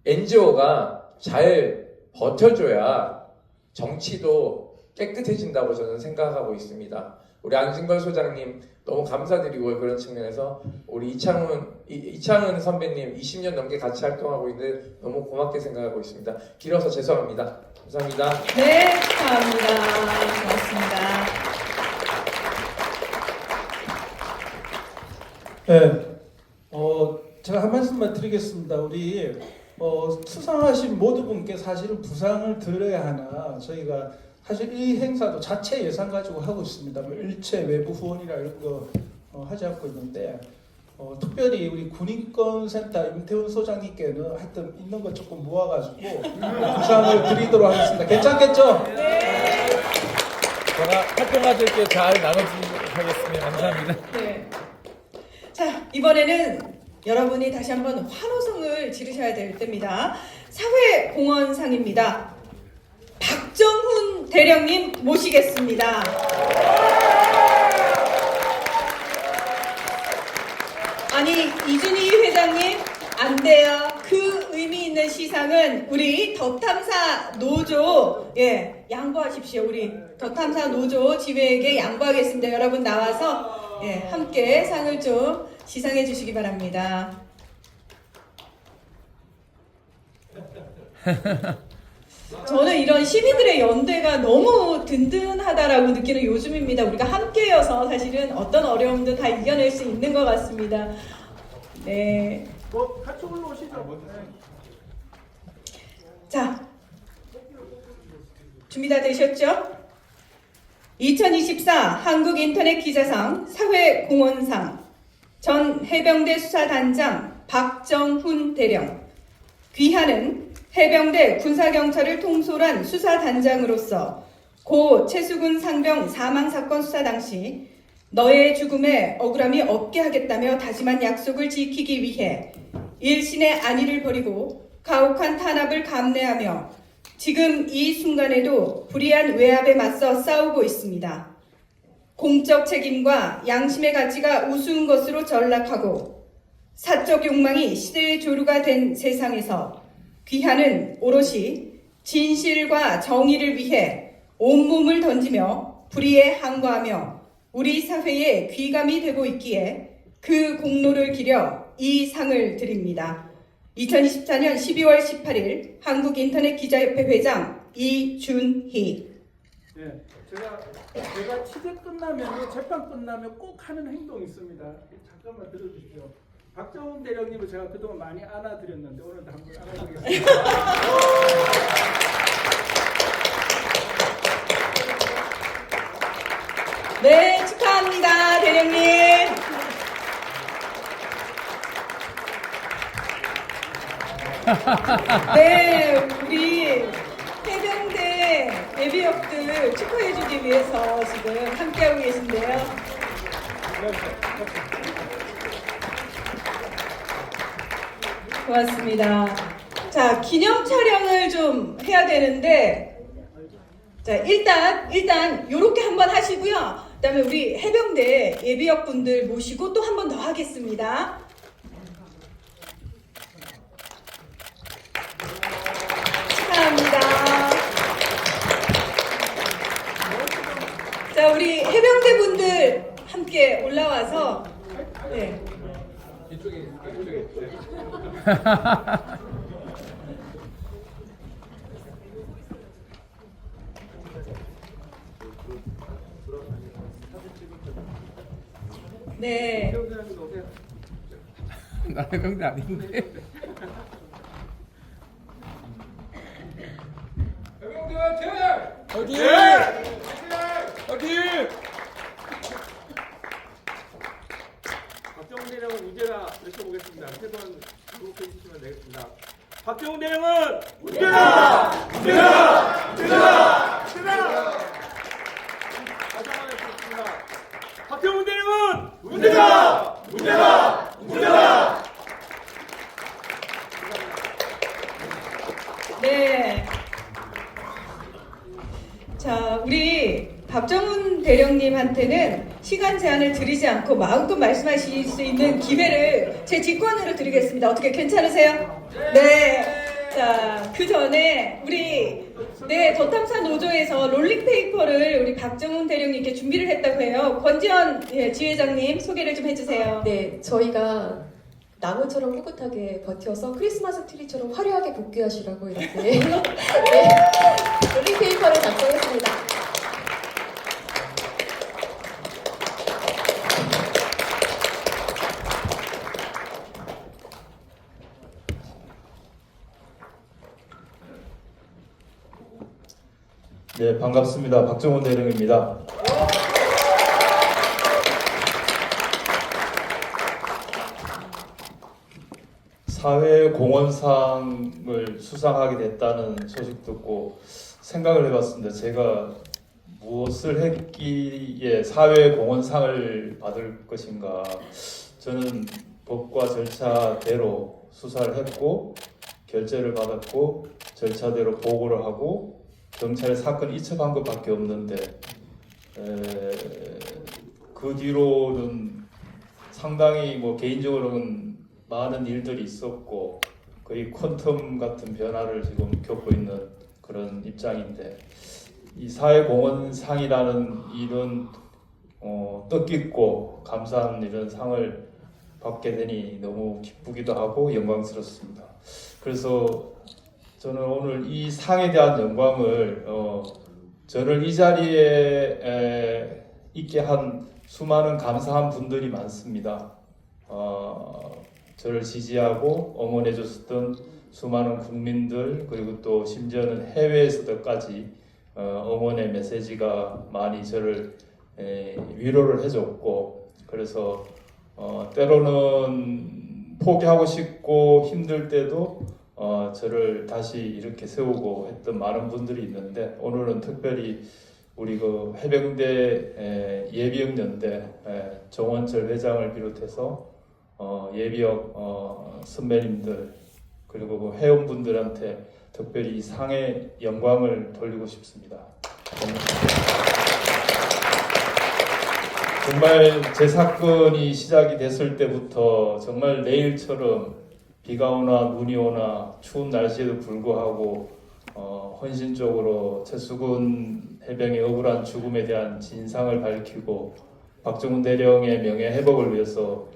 NGO가 잘 버텨줘야 정치도 깨끗해진다고 저는 생각하고 있습니다. 우리 안진걸 소장님 너무 감사드리고 그런 측면에서 우리 이창훈 선배님 20년 넘게 같이 활동하고 있는데 너무 고맙게 생각하고 있습니다. 길어서 죄송합니다. 감사합니다. 네, 축하합니다. 고맙습니다. 네, 제가 한 말씀만 드리겠습니다. 우리 수상하신 모든 분께 사실은 부상을 드려야 하나 저희가 사실 이 행사도 자체 예산 가지고 하고 있습니다. 일체 외부 후원이라 이런 거 하지 않고 있는데 특별히 우리 군인권센터 임태훈 소장님께는 하여튼 있는 거 조금 모아가지고 부상을 드리도록 하겠습니다. 괜찮겠죠? 네. 제가 활동가들께 잘 나눠드리도록 하겠습니다. 감사합니다. 네. 자, 이번에는 여러분이 다시 한번 환호성을 지르셔야 될 때입니다. 사회공헌상입니다. 박정훈 대령님 모시겠습니다. 아니, 이준희 회장님 안 돼요. 그 의미 있는 시상은 우리 더탐사 노조 양보하십시오. 우리 더탐사 노조 지회에게 양보하겠습니다. 여러분 나와서 함께 상을 좀 시상해 주시기 바랍니다. 저는 이런 시민들의 연대가 너무 든든하다라고 느끼는 요즘입니다. 우리가 함께여서 사실은 어떤 어려움도 다 이겨낼 수 있는 것 같습니다. 네. 같이 올라오시죠. 자, 준비 다 되셨죠? 2024 한국인터넷기자상 사회공헌상 전 해병대 수사단장 박정훈 대령. 귀하는 해병대 군사경찰을 통솔한 수사단장으로서 고 최수근 상병 사망사건 수사 당시 너의 죽음에 억울함이 없게 하겠다며 다짐한 약속을 지키기 위해 일신의 안위를 버리고 가혹한 탄압을 감내하며 지금 이 순간에도 불의한 외압에 맞서 싸우고 있습니다. 공적 책임과 양심의 가치가 우스운 것으로 전락하고 사적 욕망이 시대의 조류가 된 세상에서 귀하는 오롯이 진실과 정의를 위해 온몸을 던지며 불의에 항거하며 우리 사회에 귀감이 되고 있기에 그 공로를 기려 이 상을 드립니다. 2024년 12월 18일 한국인터넷기자협회 회장 이준희. 네, 제가 취재 끝나면 재판 끝나면 꼭 하는 행동이 있습니다. 잠깐만 들어주십시오. 박정훈 대령님을 제가 그동안 많이 안아드렸는데 오늘도 한번 안아드리겠습니다. 네, 축하합니다, 대령님. 네, 우리 해병대 예비역들 축하해주기 위해서 지금 함께하고 계신데요. 고맙습니다. 자, 기념 촬영을 좀 해야 되는데, 자, 일단 요렇게 한번 하시고요. 그다음에 우리 해병대 예비역 분들 모시고 또 한 번 더 하겠습니다. 축하합니다. 자, 우리 해병대 분들 함께 올라와서 네. 이쪽에. 네. 나 해병대 아닌데. 해병대 화이팅! 화이팅! 박정훈 대령은 우제라 외쳐보겠습니다. 세 번 반복해 주시면 되겠습니다. 박정훈 대령은 우제라! 우제라! 우제라! 우제라! 다시 한번 해주겠습니다. 박정훈 대령은 우제라! 우제라! 우제라! 네. 자, 우리 박정훈 대령님한테는 시간 제한을 드리지 않고 마음껏 말씀하실 수 있는 기회를 제 직권으로 드리겠습니다. 어떻게 괜찮으세요? 네. 자, 그 전에 우리 저탐사 노조에서 롤링페이퍼를 우리 박정훈 대령님께 준비를 했다고 해요. 권지현 지회장님 소개를 좀 해주세요. 네, 저희가 나무처럼 꿋꿋하게 버텨서 크리스마스 트리처럼 화려하게 복귀하시라고 이렇게 네, 롤링페이퍼를 작성했습니다. 네, 반갑습니다. 박정훈 대령입니다. 사회공헌상을 수상하게 됐다는 소식 듣고 생각을 해봤습니다. 제가 무엇을 했기에 사회공헌상을 받을 것인가. 저는 법과 절차대로 수사를 했고 결재를 받았고 절차대로 보고를 하고 경찰에 사건을 이첩한 것밖에 없는데 그 뒤로는 상당히 개인적으로는 많은 일들이 있었고 거의 퀀텀 같은 변화를 지금 겪고 있는 그런 입장인데 이 사회공헌상이라는 이런 뜻깊고 감사한 이런 상을 받게 되니 너무 기쁘기도 하고 영광스럽습니다. 그래서 저는 오늘 이 상에 대한 영광을 저를 이 자리에 있게 한 수많은 감사한 분들이 많습니다. 저를 지지하고 응원해 줬었던 수많은 국민들 그리고 또 심지어는 해외에서도까지 응원의 메시지가 많이 저를 위로를 해줬고 그래서 때로는 포기하고 싶고 힘들 때도 저를 다시 이렇게 세우고 했던 많은 분들이 있는데 오늘은 특별히 우리 그 해병대 예비역연대 정원철 회장을 비롯해서 예비역 선배님들 그리고 그 회원분들한테 특별히 이 상의 영광을 돌리고 싶습니다. 정말 제 사건이 시작이 됐을 때부터 정말 내일처럼 비가 오나 눈이 오나 추운 날씨에도 불구하고 헌신적으로 최수근 해병의 억울한 죽음에 대한 진상을 밝히고 박정훈 대령의 명예 회복을 위해서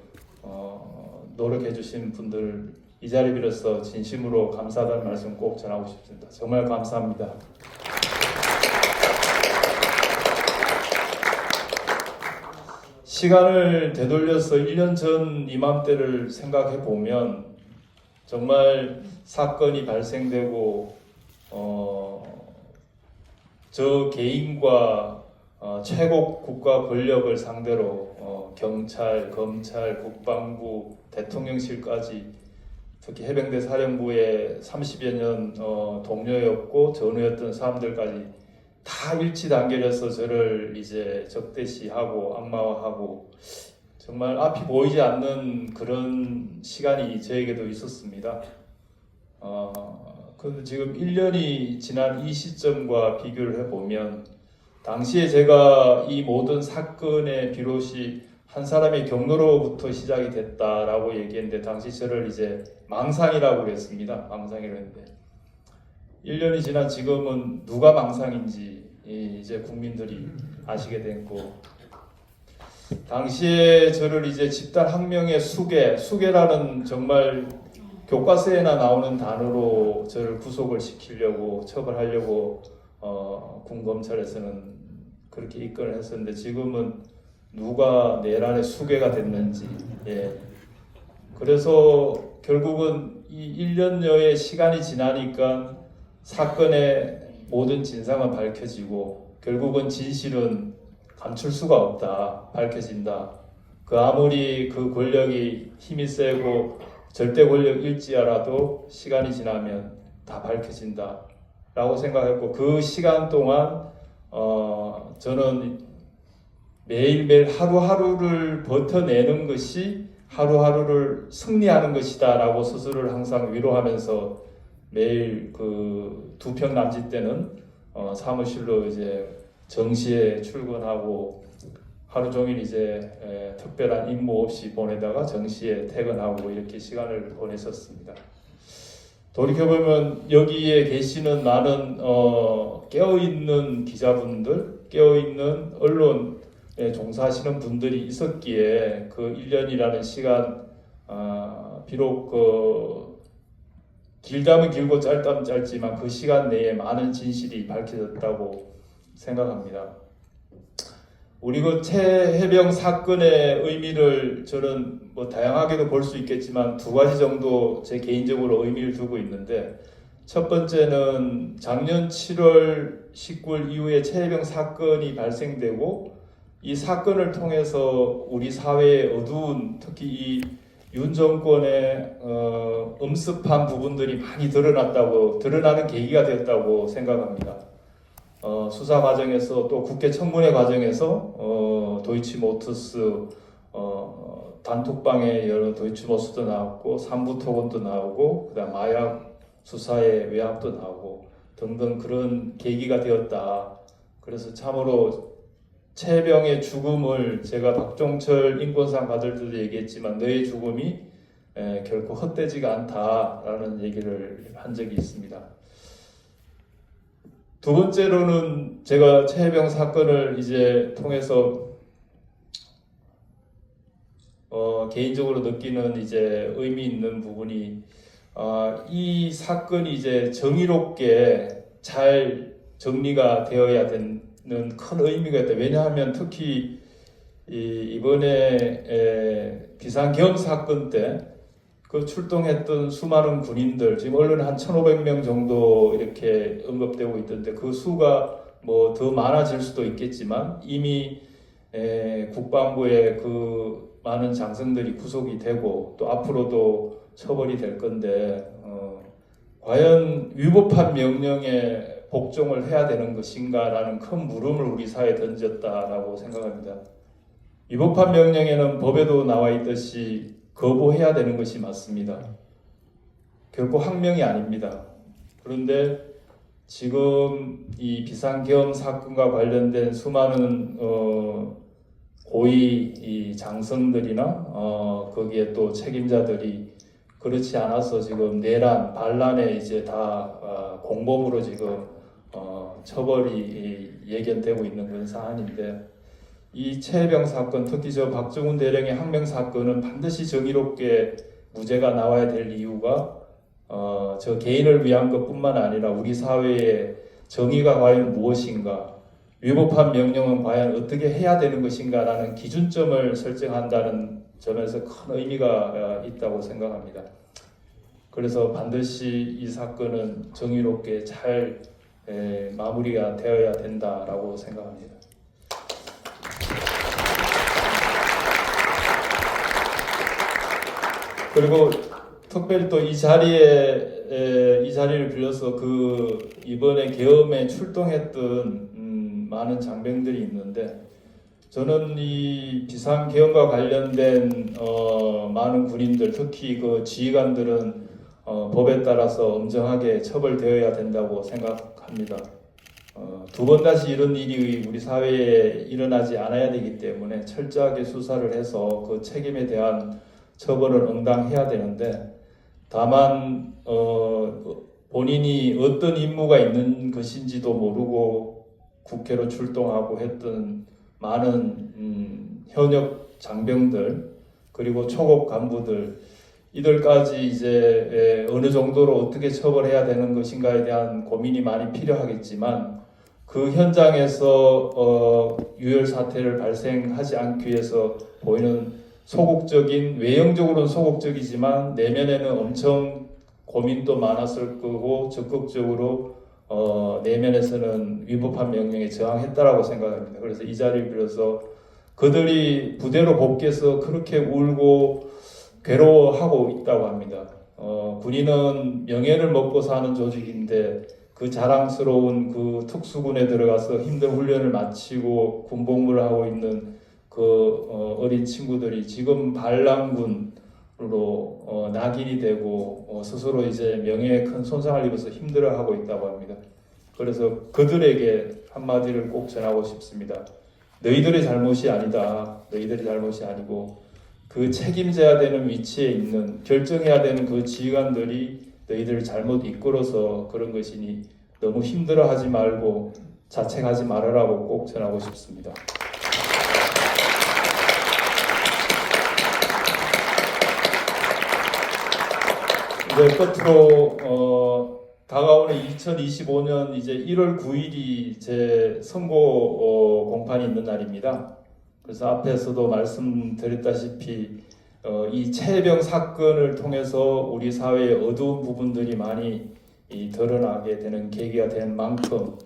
노력해 주신 분들 이 자리 빌어서 진심으로 감사하다는 말씀 꼭 전하고 싶습니다. 정말 감사합니다. 시간을 되돌려서 1년 전 이맘때를 생각해 보면 정말 사건이 발생되고 저 개인과 최고 국가 권력을 상대로 경찰, 검찰, 국방부, 대통령실까지 특히 해병대 사령부의 30여 년 동료였고 전우였던 사람들까지 다 일치단결해서 저를 이제 적대시하고 악마화하고 정말 앞이 보이지 않는 그런 시간이 저에게도 있었습니다. 그런데 지금 1년이 지난 이 시점과 비교를 해보면 당시에 제가 이 모든 사건의 비롯이 한 사람의 경로로부터 시작이 됐다라고 얘기했는데 당시 저를 이제 망상이라고 그랬습니다. 망상이라고 했는데 1년이 지난 지금은 누가 망상인지 이제 국민들이 아시게 됐고, 당시에 저를 이제 집단학명의 수괴라는 정말 교과서에나 나오는 단어로 저를 구속을 시키려고 처벌하려고 군검찰에서는 그렇게 입건을 했었는데 지금은 누가 내란의 수괴가 됐는지, 그래서 결국은 이 1년여의 시간이 지나니까 사건의 모든 진상은 밝혀지고 결국은 진실은 감출 수가 없다, 밝혀진다. 그 아무리 그 권력이 힘이 세고 절대 권력일지라도 시간이 지나면 다 밝혀진다 라고 생각했고, 그 시간 동안 저는 매일매일 하루하루를 버텨내는 것이 하루하루를 승리하는 것이다 라고 스스로를 항상 위로하면서 매일 그 두 평 남짓 때는 사무실로 이제 정시에 출근하고 하루 종일 이제 특별한 임무 없이 보내다가 정시에 퇴근하고 이렇게 시간을 보냈었습니다. 돌이켜보면 여기에 계시는 많은 깨어있는 기자분들, 깨어있는 언론에 종사하시는 분들이 있었기에 그 1년이라는 시간, 비록 길다면 길고 짧다면 짧지만 그 시간 내에 많은 진실이 밝혀졌다고 생각합니다. 우리 그 최해병 사건의 의미를 저는 뭐 다양하게도 볼 수 있겠지만 두 가지 정도 제 개인적으로 의미를 두고 있는데, 첫 번째는 작년 7월 19일 이후에 최해병 사건이 발생되고 이 사건을 통해서 우리 사회의 어두운, 특히 이 윤 정권의 엄습한 부분들이 많이 드러나는 계기가 되었다고 생각합니다. 수사 과정에서 또 국회 청문회 과정에서 도이치모터스 단톡방에 여러 도이치모터스도 나왔고 삼부토건도 나오고 그다음 마약 수사의 외압도 나오고 등등 그런 계기가 되었다. 그래서 참으로 최해병의 죽음을 제가 박종철 인권상 받을 때도 얘기했지만 너의 죽음이 결코 헛되지가 않다라는 얘기를 한 적이 있습니다. 두 번째로는 제가 최해병 사건을 이제 통해서 개인적으로 느끼는 이제 의미 있는 부분이 이 사건이 이제 정의롭게 잘 정리가 되어야 되는 큰 의미가 있다. 왜냐하면 특히 이번에 비상계엄 사건 때 그 출동했던 수많은 군인들, 지금 언론에 한 1,500명 정도 이렇게 언급되고 있던데 그 수가 뭐 더 많아질 수도 있겠지만 이미 국방부의 그 많은 장성들이 구속이 되고 또 앞으로도 처벌이 될 건데 과연 위법한 명령에 복종을 해야 되는 것인가라는 큰 물음을 우리 사회에 던졌다라고 생각합니다. 위법한 명령에는 법에도 나와 있듯이 거부해야 되는 것이 맞습니다. 결코 항명이 아닙니다. 그런데 지금 이 비상계엄 사건과 관련된 수많은 고위 이 장성들이나 거기에 또 책임자들이 그렇지 않아서 지금 내란, 반란에 이제 다 공범으로 지금 처벌이 예견되고 있는 그런 사안인데, 이 최해병 사건, 특히 저 박정훈 대령의 항명 사건은 반드시 정의롭게 무죄가 나와야 될 이유가 저 개인을 위한 것뿐만 아니라 우리 사회의 정의가 과연 무엇인가, 위법한 명령은 과연 어떻게 해야 되는 것인가라는 기준점을 설정한다는 점에서 큰 의미가 있다고 생각합니다. 그래서 반드시 이 사건은 정의롭게 잘 마무리가 되어야 된다라고 생각합니다. 그리고 특별히 또 이 자리를 빌려서 그 이번에 계엄에 출동했던 많은 장병들이 있는데, 저는 이 비상계엄과 관련된 많은 군인들, 특히 그 지휘관들은 법에 따라서 엄정하게 처벌되어야 된다고 생각합니다. 두 번 다시 이런 일이 우리 사회에 일어나지 않아야 되기 때문에 철저하게 수사를 해서 그 책임에 대한 처벌을 응당해야 되는데, 다만 본인이 어떤 임무가 있는 것인지도 모르고 국회로 출동하고 했던 많은 현역 장병들, 그리고 초급 간부들, 이들까지 이제 어느 정도로 어떻게 처벌해야 되는 것인가에 대한 고민이 많이 필요하겠지만, 그 현장에서 유혈 사태를 발생하지 않기 위해서 보이는 소극적인, 외형적으로는 소극적이지만 내면에는 엄청 고민도 많았을 거고, 적극적으로 내면에서는 위법한 명령에 저항했다라고 생각합니다. 그래서 이 자리를 빌어서 그들이 부대로 복귀해서 그렇게 울고 괴로워하고 있다고 합니다. 군인은 명예를 먹고 사는 조직인데, 그 자랑스러운 그 특수군에 들어가서 힘든 훈련을 마치고 군복무를 하고 있는 그 어린 친구들이 지금 반란군으로 낙인이 되고 스스로 이제 명예에 큰 손상을 입어서 힘들어하고 있다고 합니다. 그래서 그들에게 한마디를 꼭 전하고 싶습니다. 너희들의 잘못이 아니다. 너희들의 잘못이 아니고 그 책임져야 되는 위치에 있는, 결정해야 되는 그 지휘관들이 너희들을 잘못 이끌어서 그런 것이니 너무 힘들어하지 말고 자책하지 말아라고 꼭 전하고 싶습니다. 이제 끝으로 다가오는 2025년 이제 1월 9일이 제 선거 공판이 있는 날입니다. 그래서 앞에서도 말씀드렸다시피 이 최혜병 사건을 통해서 우리 사회의 어두운 부분들이 많이 드러나게 되는 계기가 된 만큼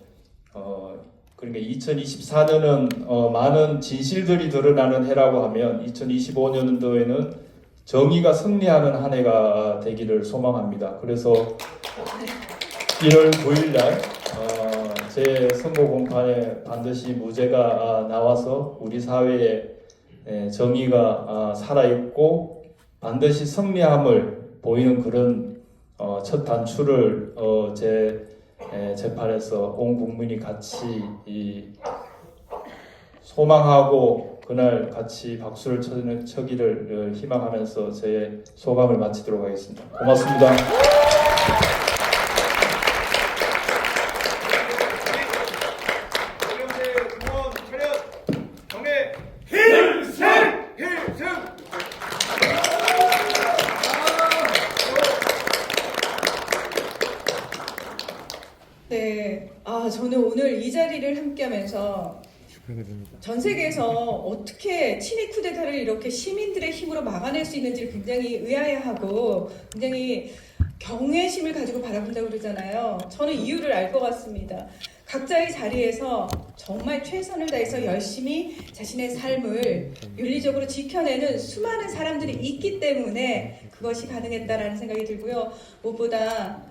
그러니까 2024년은 많은 진실들이 드러나는 해라고 하면 2025년도에는 정의가 승리하는 한 해가 되기를 소망합니다. 그래서 1월 9일 날 제 선거 공판에 반드시 무죄가 나와서 우리 사회에 정의가 살아있고 반드시 승리함을 보이는 그런 첫 단추를 제 재판에서 온 국민이 같이 소망하고 그날 같이 박수를 쳐기를 희망하면서 제 소감을 마치도록 하겠습니다. 고맙습니다. 네, 저는 오늘 이 자리를 함께하면서 전 세계에서 어떻게 친위 쿠데타를 이렇게 시민들의 힘으로 막아낼 수 있는지를 굉장히 의아해하고 굉장히 경외심을 가지고 바라본다고 그러잖아요. 저는 이유를 알 것 같습니다. 각자의 자리에서 정말 최선을 다해서 열심히 자신의 삶을 윤리적으로 지켜내는 수많은 사람들이 있기 때문에 그것이 가능했다라는 생각이 들고요. 무엇보다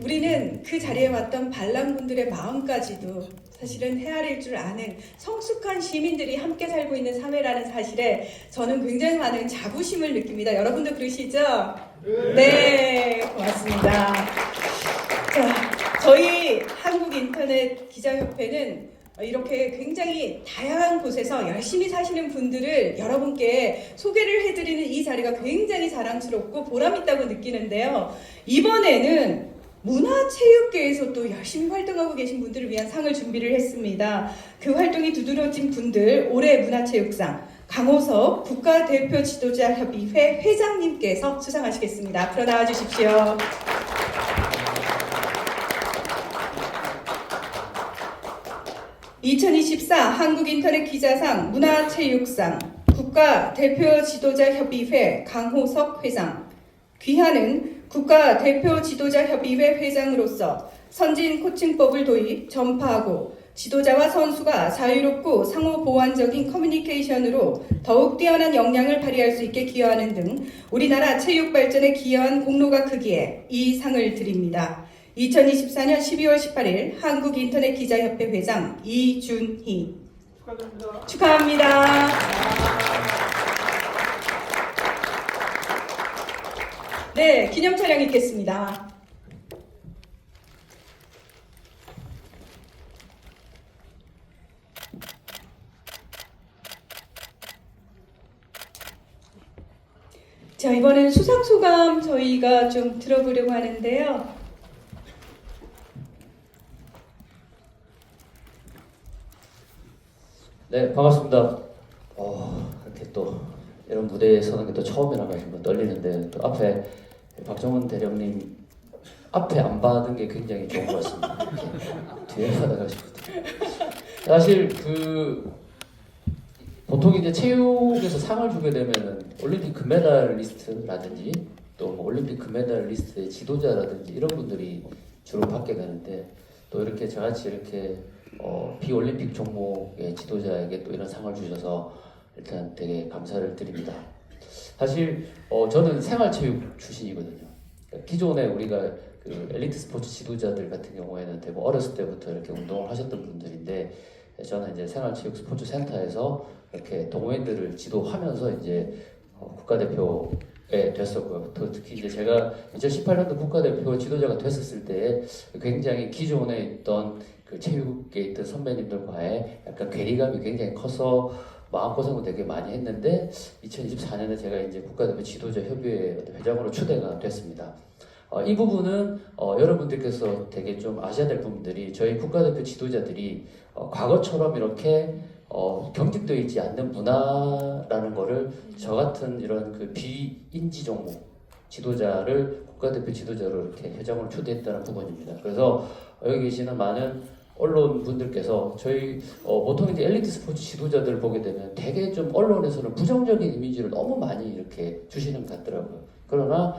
우리는 그 자리에 왔던 반란군들의 마음까지도 사실은 헤아릴 줄 아는 성숙한 시민들이 함께 살고 있는 사회라는 사실에 저는 굉장히 많은 자부심을 느낍니다. 여러분도 그러시죠? 네, 고맙습니다. 자, 저희 한국인터넷기자협회는 이렇게 굉장히 다양한 곳에서 열심히 사시는 분들을 여러분께 소개를 해드리는 이 자리가 굉장히 자랑스럽고 보람있다고 느끼는데요. 이번에는 문화체육계에서 또 열심히 활동하고 계신 분들을 위한 상을 준비를 했습니다. 그 활동이 두드러진 분들, 올해 문화체육상 강호석 국가대표 지도자 협의회 회장님께서 수상하시겠습니다. 앞으로 나와주십시오. (2024) 한국인터넷기자상 문화체육상 국가대표 지도자 협의회 강호석 회장. 귀하는 국가대표 지도자 협의회 회장으로서 선진 코칭법을 도입, 전파하고 지도자와 선수가 자유롭고 상호 보완적인 커뮤니케이션으로 더욱 뛰어난 역량을 발휘할 수 있게 기여하는 등 우리나라 체육 발전에 기여한 공로가 크기에 이 상을 드립니다. 2024년 12월 18일 한국인터넷기자협회 회장 이준희. 축하드립니다. 축하합니다. 네, 기념 촬영 있겠습니다. 자, 이번에는 수상 소감 저희가 좀 들어보려고 하는데요. 네, 반갑습니다. 이렇게 또 이런 무대에 서는 게 또 처음이라 가지고 떨리는데 또 앞에 박정훈 대령님 앞에 안 받은 게 굉장히 좋은 것 같습니다. 이렇게 뒤에 받아가지고 사실 보통 이제 체육에서 상을 주게 되면은 올림픽 금메달리스트라든지 또뭐 올림픽 금메달리스트의 지도자라든지 이런 분들이 주로 받게 되는데 또 이렇게 저같이 이렇게 비올림픽 종목의 지도자에게 또 이런 상을 주셔서 일단 되게 감사를 드립니다. 사실 저는 생활체육 출신이거든요. 기존에 우리가 그 엘리트 스포츠 지도자들 같은 경우에는 대부분 어렸을 때부터 이렇게 운동을 하셨던 분들인데 저는 이제 생활체육 스포츠 센터에서 이렇게 동호인들을 지도하면서 이제 국가대표에 됐었고요. 또 특히 이제 제가 2018년도 국가대표 지도자가 됐었을 때 굉장히 기존에 있던 그 체육에 있던 선배님들과의 약간 괴리감이 굉장히 커서 마음고생을 되게 많이 했는데 2024년에 제가 이제 국가대표 지도자 협의회 회장으로 초대가 됐습니다. 이 부분은 여러분들께서 되게 좀 아셔야 될 부분들이 저희 국가대표 지도자들이 과거처럼 이렇게 경직되어 있지 않는 문화라는 거를 저 같은 이런 그 비인지 종목 지도자를 국가대표 지도자로 이렇게 회장으로 초대했다는 부분입니다. 그래서 여기 계시는 많은 언론 분들께서 저희 보통 이제 엘리트 스포츠 지도자들 보게 되면 되게 좀 언론에서는 부정적인 이미지를 너무 많이 이렇게 주시는 것 같더라고요. 그러나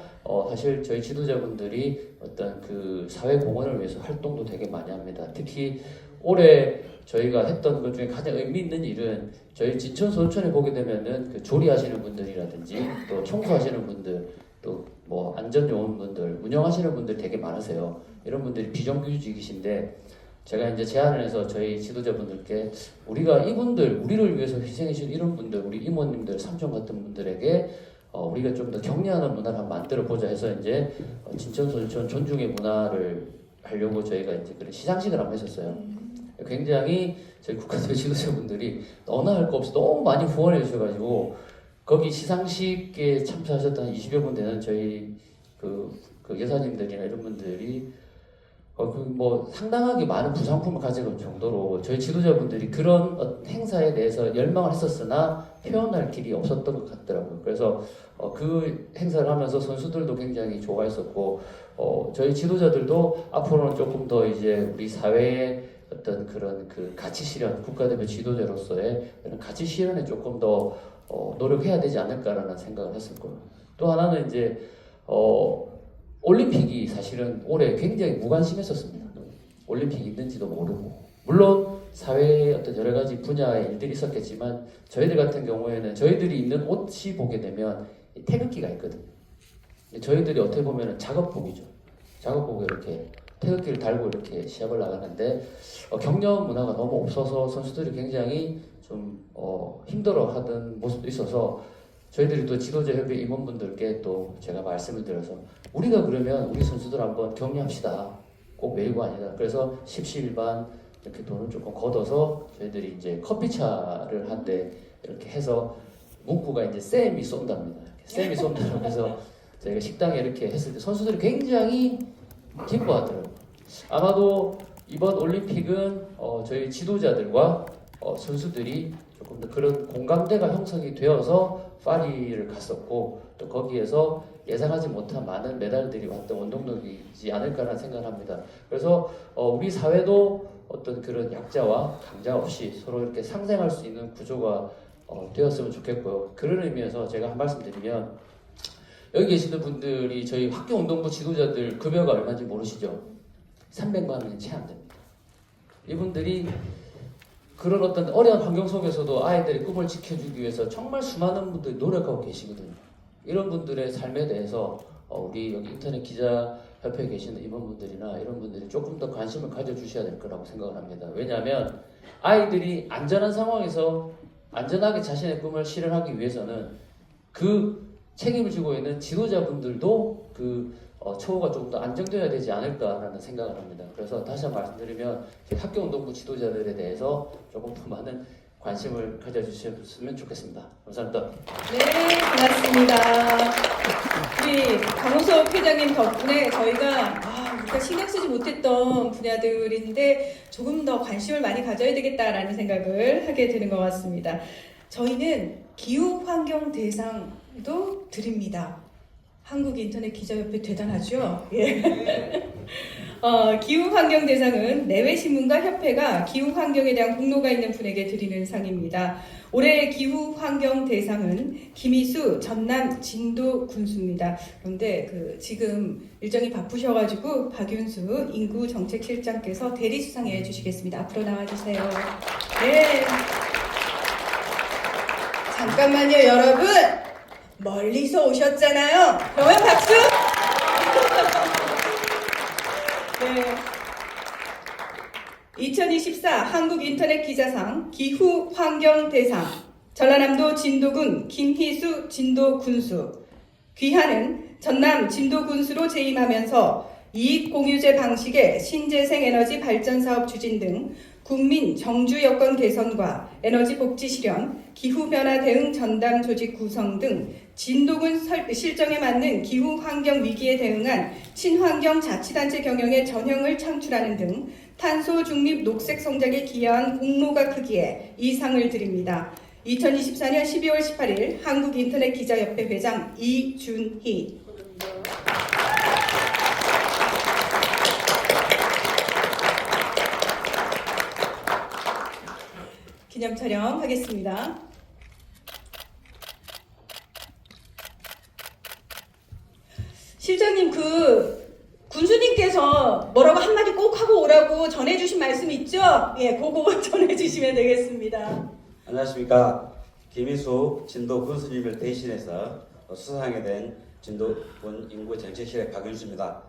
사실 저희 지도자분들이 어떤 그 사회 공헌을 위해서 활동도 되게 많이 합니다. 특히 올해 저희가 했던 것 중에 가장 의미 있는 일은 저희 진천 소천에 보게 되면은 그 조리하시는 분들이라든지 또 청소하시는 분들 또 뭐 안전요원분들 운영하시는 분들 되게 많으세요. 이런 분들이 비정규직이신데 제가 이제 제안을 해서 저희 지도자분들께 우리가 이분들 우리를 위해서 희생해주신 이런 분들 우리 이모님들 삼촌 같은 분들에게 우리가 좀 더 격려하는 문화를 한번 만들어 보자 해서 이제 진천 소천 존중의 문화를 하려고 저희가 이제 그런 시상식을 한번 했었어요. 굉장히 저희 국가대표 지도자분들이 너나 할 거 없이 너무 많이 후원해 주셔가지고 거기 시상식에 참석하셨던 20여 분 되는 저희 그 여사님들이나 이런 분들이 뭐 상당하게 많은 부상품을 가져갈 정도로 저희 지도자분들이 그런 행사에 대해서 열망을 했었으나 표현할 길이 없었던 것 같더라고요. 그래서 그 행사를 하면서 선수들도 굉장히 좋아했었고 저희 지도자들도 앞으로는 조금 더 이제 우리 사회의 어떤 그런 그 가치 실현, 국가대표 지도자로서의 그런 가치 실현에 조금 더 노력해야 되지 않을까라는 생각을 했었고요. 또 하나는 이제 올림픽이 사실은 올해 굉장히 무관심했었습니다. 올림픽이 있는지도 모르고 물론 사회의 어떤 여러 가지 분야의 일들이 있었겠지만 저희들 같은 경우에는 저희들이 입는 옷이 보게 되면 태극기가 있거든요. 저희들이 어떻게 보면 작업복이죠. 작업복에 이렇게 태극기를 달고 이렇게 시합을 나가는데 격려 문화가 너무 없어서 선수들이 굉장히 좀 힘들어하던 모습도 있어서 저희들이 또 지도자 협회 임원분들께 또 제가 말씀을 드려서 우리가 그러면 우리 선수들 한번 격려합시다. 꼭 매일가 아니다. 그래서 10시일반 이렇게 돈을 조금 걷어서 저희들이 이제 커피차를 한대 이렇게 해서 문구가 이제 쌤이 쏜답니다. 쌤이 쏜다고 해서 저희가 식당에 이렇게 했을 때 선수들이 굉장히 기뻐하더라고요. 아마도 이번 올림픽은 저희 지도자들과 선수들이 조금 더 그런 공감대가 형성이 되어서 파리를 갔었고 또 거기에서 예상하지 못한 많은 메달들이 왔던 원동력이지 않을까라는 생각을 합니다. 그래서 우리 사회도 어떤 그런 약자와 강자 없이 서로 이렇게 상생할 수 있는 구조가 되었으면 좋겠고요. 그런 의미에서 제가 한 말씀 드리면 여기 계시는 분들이 저희 학교운동부 지도자들 급여가 얼마인지 모르시죠? 300만 원이 채 안 됩니다. 이분들이 그런 어떤 어려운 환경 속에서도 아이들의 꿈을 지켜주기 위해서 정말 수많은 분들이 노력하고 계시거든요. 이런 분들의 삶에 대해서 우리 여기 인터넷 기자협회에 계시는 임원분들이나 이런 분들이 조금 더 관심을 가져주셔야 될 거라고 생각을 합니다. 왜냐하면 아이들이 안전한 상황에서 안전하게 자신의 꿈을 실현하기 위해서는 그 책임을 지고 있는 지도자분들도 그 처우가 조금 더 안정되어야 되지 않을까라는 생각을 합니다. 그래서 다시 한번 말씀드리면 학교운동부 지도자들에 대해서 조금 더 많은 관심을 가져주셨으면 좋겠습니다. 감사합니다. 네, 고맙습니다. 우리 강호석 회장님 덕분에 저희가 우리가 신경 쓰지 못했던 분야들인데 조금 더 관심을 많이 가져야 되겠다라는 생각을 하게 되는 것 같습니다. 저희는 기후환경 대상도 드립니다. 한국인터넷기자협회 대단하죠? 예. 기후환경 대상은 내외신문과 협회가 기후환경에 대한 공로가 있는 분에게 드리는 상입니다. 올해 기후환경 대상은 김희수 전남 진도 군수입니다. 그런데 지금 일정이 바쁘셔가지고 박윤수 인구정책실장께서 대리 수상해 주시겠습니다. 앞으로 나와주세요. 네. 잠깐만요, 여러분. 멀리서 오셨잖아요. 그러면 박수! 네. 2024 한국인터넷기자상 기후환경대상 전라남도 진도군 김희수 진도군수. 귀하는 전남 진도군수로 재임하면서 이익공유제 방식의 신재생 에너지 발전 사업 추진 등 국민 정주 여건 개선과 에너지 복지 실현, 기후변화 대응 전담 조직 구성 등 진도군 실정에 맞는 기후 환경 위기에 대응한 친환경 자치단체 경영의 전형을 창출하는 등 탄소 중립 녹색 성장에 기여한 공로가 크기에 이 상을 드립니다. 2024년 12월 18일 한국인터넷기자협회 회장 이준희. 기념 촬영하겠습니다. 실장님, 군수님께서 뭐라고 한마디 꼭 하고 오라고 전해주신 말씀 있죠? 예, 그거 전해주시면 되겠습니다. 안녕하십니까. 김희수 진도 군수님을 대신해서 수상하게 된 진도군 인구정책실의 박윤수입니다.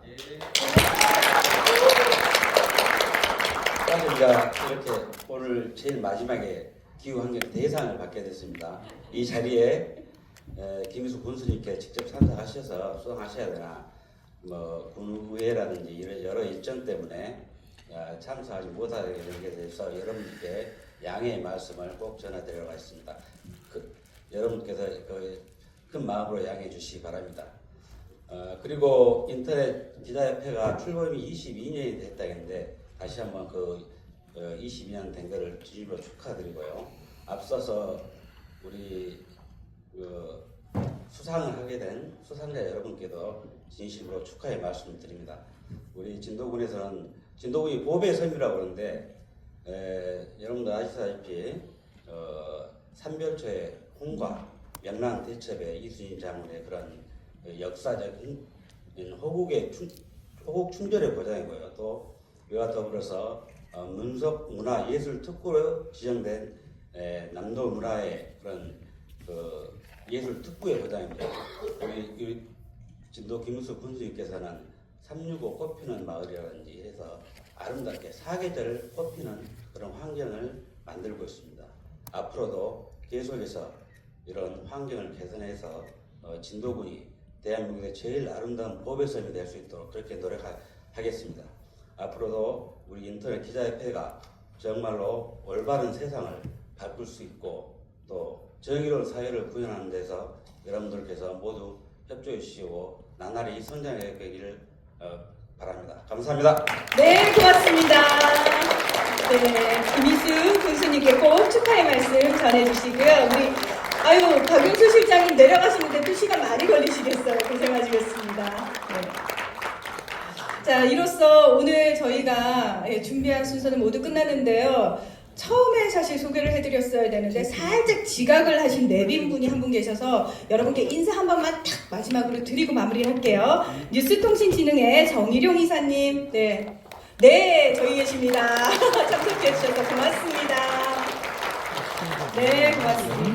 우리가 이렇게 오늘 제일 마지막에 기후환경 대상을 받게 됐습니다. 이 자리에 김희수 군수님께 직접 참석하셔서 수상하셔야 되나 군의회라든지 이런 여러 일정 때문에 참석하지 못하게 된 것에 대해서 여러분께 양해의 말씀을 꼭 전해드리려고 했습니다. 여러분께서 큰 마음으로 양해해 주시기 바랍니다. 그리고 인터넷 기자협회가 출범이 22년이 됐다는데 다시 한번 22년 된 것을 진심으로 축하드리고요. 앞서서 우리 수상을 하게 된 수상자 여러분께도 진심으로 축하의 말씀을 드립니다. 우리 진도군에서는 진도군이 보배 섬이라고 그러는데 여러분도 아시다시피 삼별초의 홍과 명란 대첩의 이순신 장군의 그런 역사적인 호국 충절의 보장이고요. 또 이와 더불어서 문석 문화 예술 특구로 지정된 남도 문화의 그런 예술 특구의 보장입니다. 우리 진도 김우수 군수님께서는 365 꽃피는 마을이라든지 해서 아름답게 사계절 꽃피는 그런 환경을 만들고 있습니다. 앞으로도 계속해서 이런 환경을 개선해서 진도군이 대한민국의 제일 아름다운 보배섬이 될 수 있도록 그렇게 노력하겠습니다. 앞으로도 우리 인터넷 기자협회가 정말로 올바른 세상을 바꿀 수 있고 또 정의로운 사회를 구현하는 데서 여러분들께서 모두 협조해 주시고 나날이 성장해 가기를 바랍니다. 감사합니다. 네, 고맙습니다. 네, 김희수 군수님께 꼭 축하의 말씀 전해주시고요. 우리 박윤수 실장님 내려가시는데 2시간 많이 걸리시겠어요. 고생하시겠습니다. 네. 자, 이로써 오늘 저희가 준비한 순서는 모두 끝났는데요. 처음에 사실 소개를 해드렸어야 되는데 살짝 지각을 하신 내빈분이 한 분 계셔서 여러분께 인사 한 번만 딱 마지막으로 드리고 마무리할게요. 뉴스통신진흥의 정일용 이사님, 네, 저희 계십니다. 참석해 주셔서 고맙습니다. 네, 고맙습니다.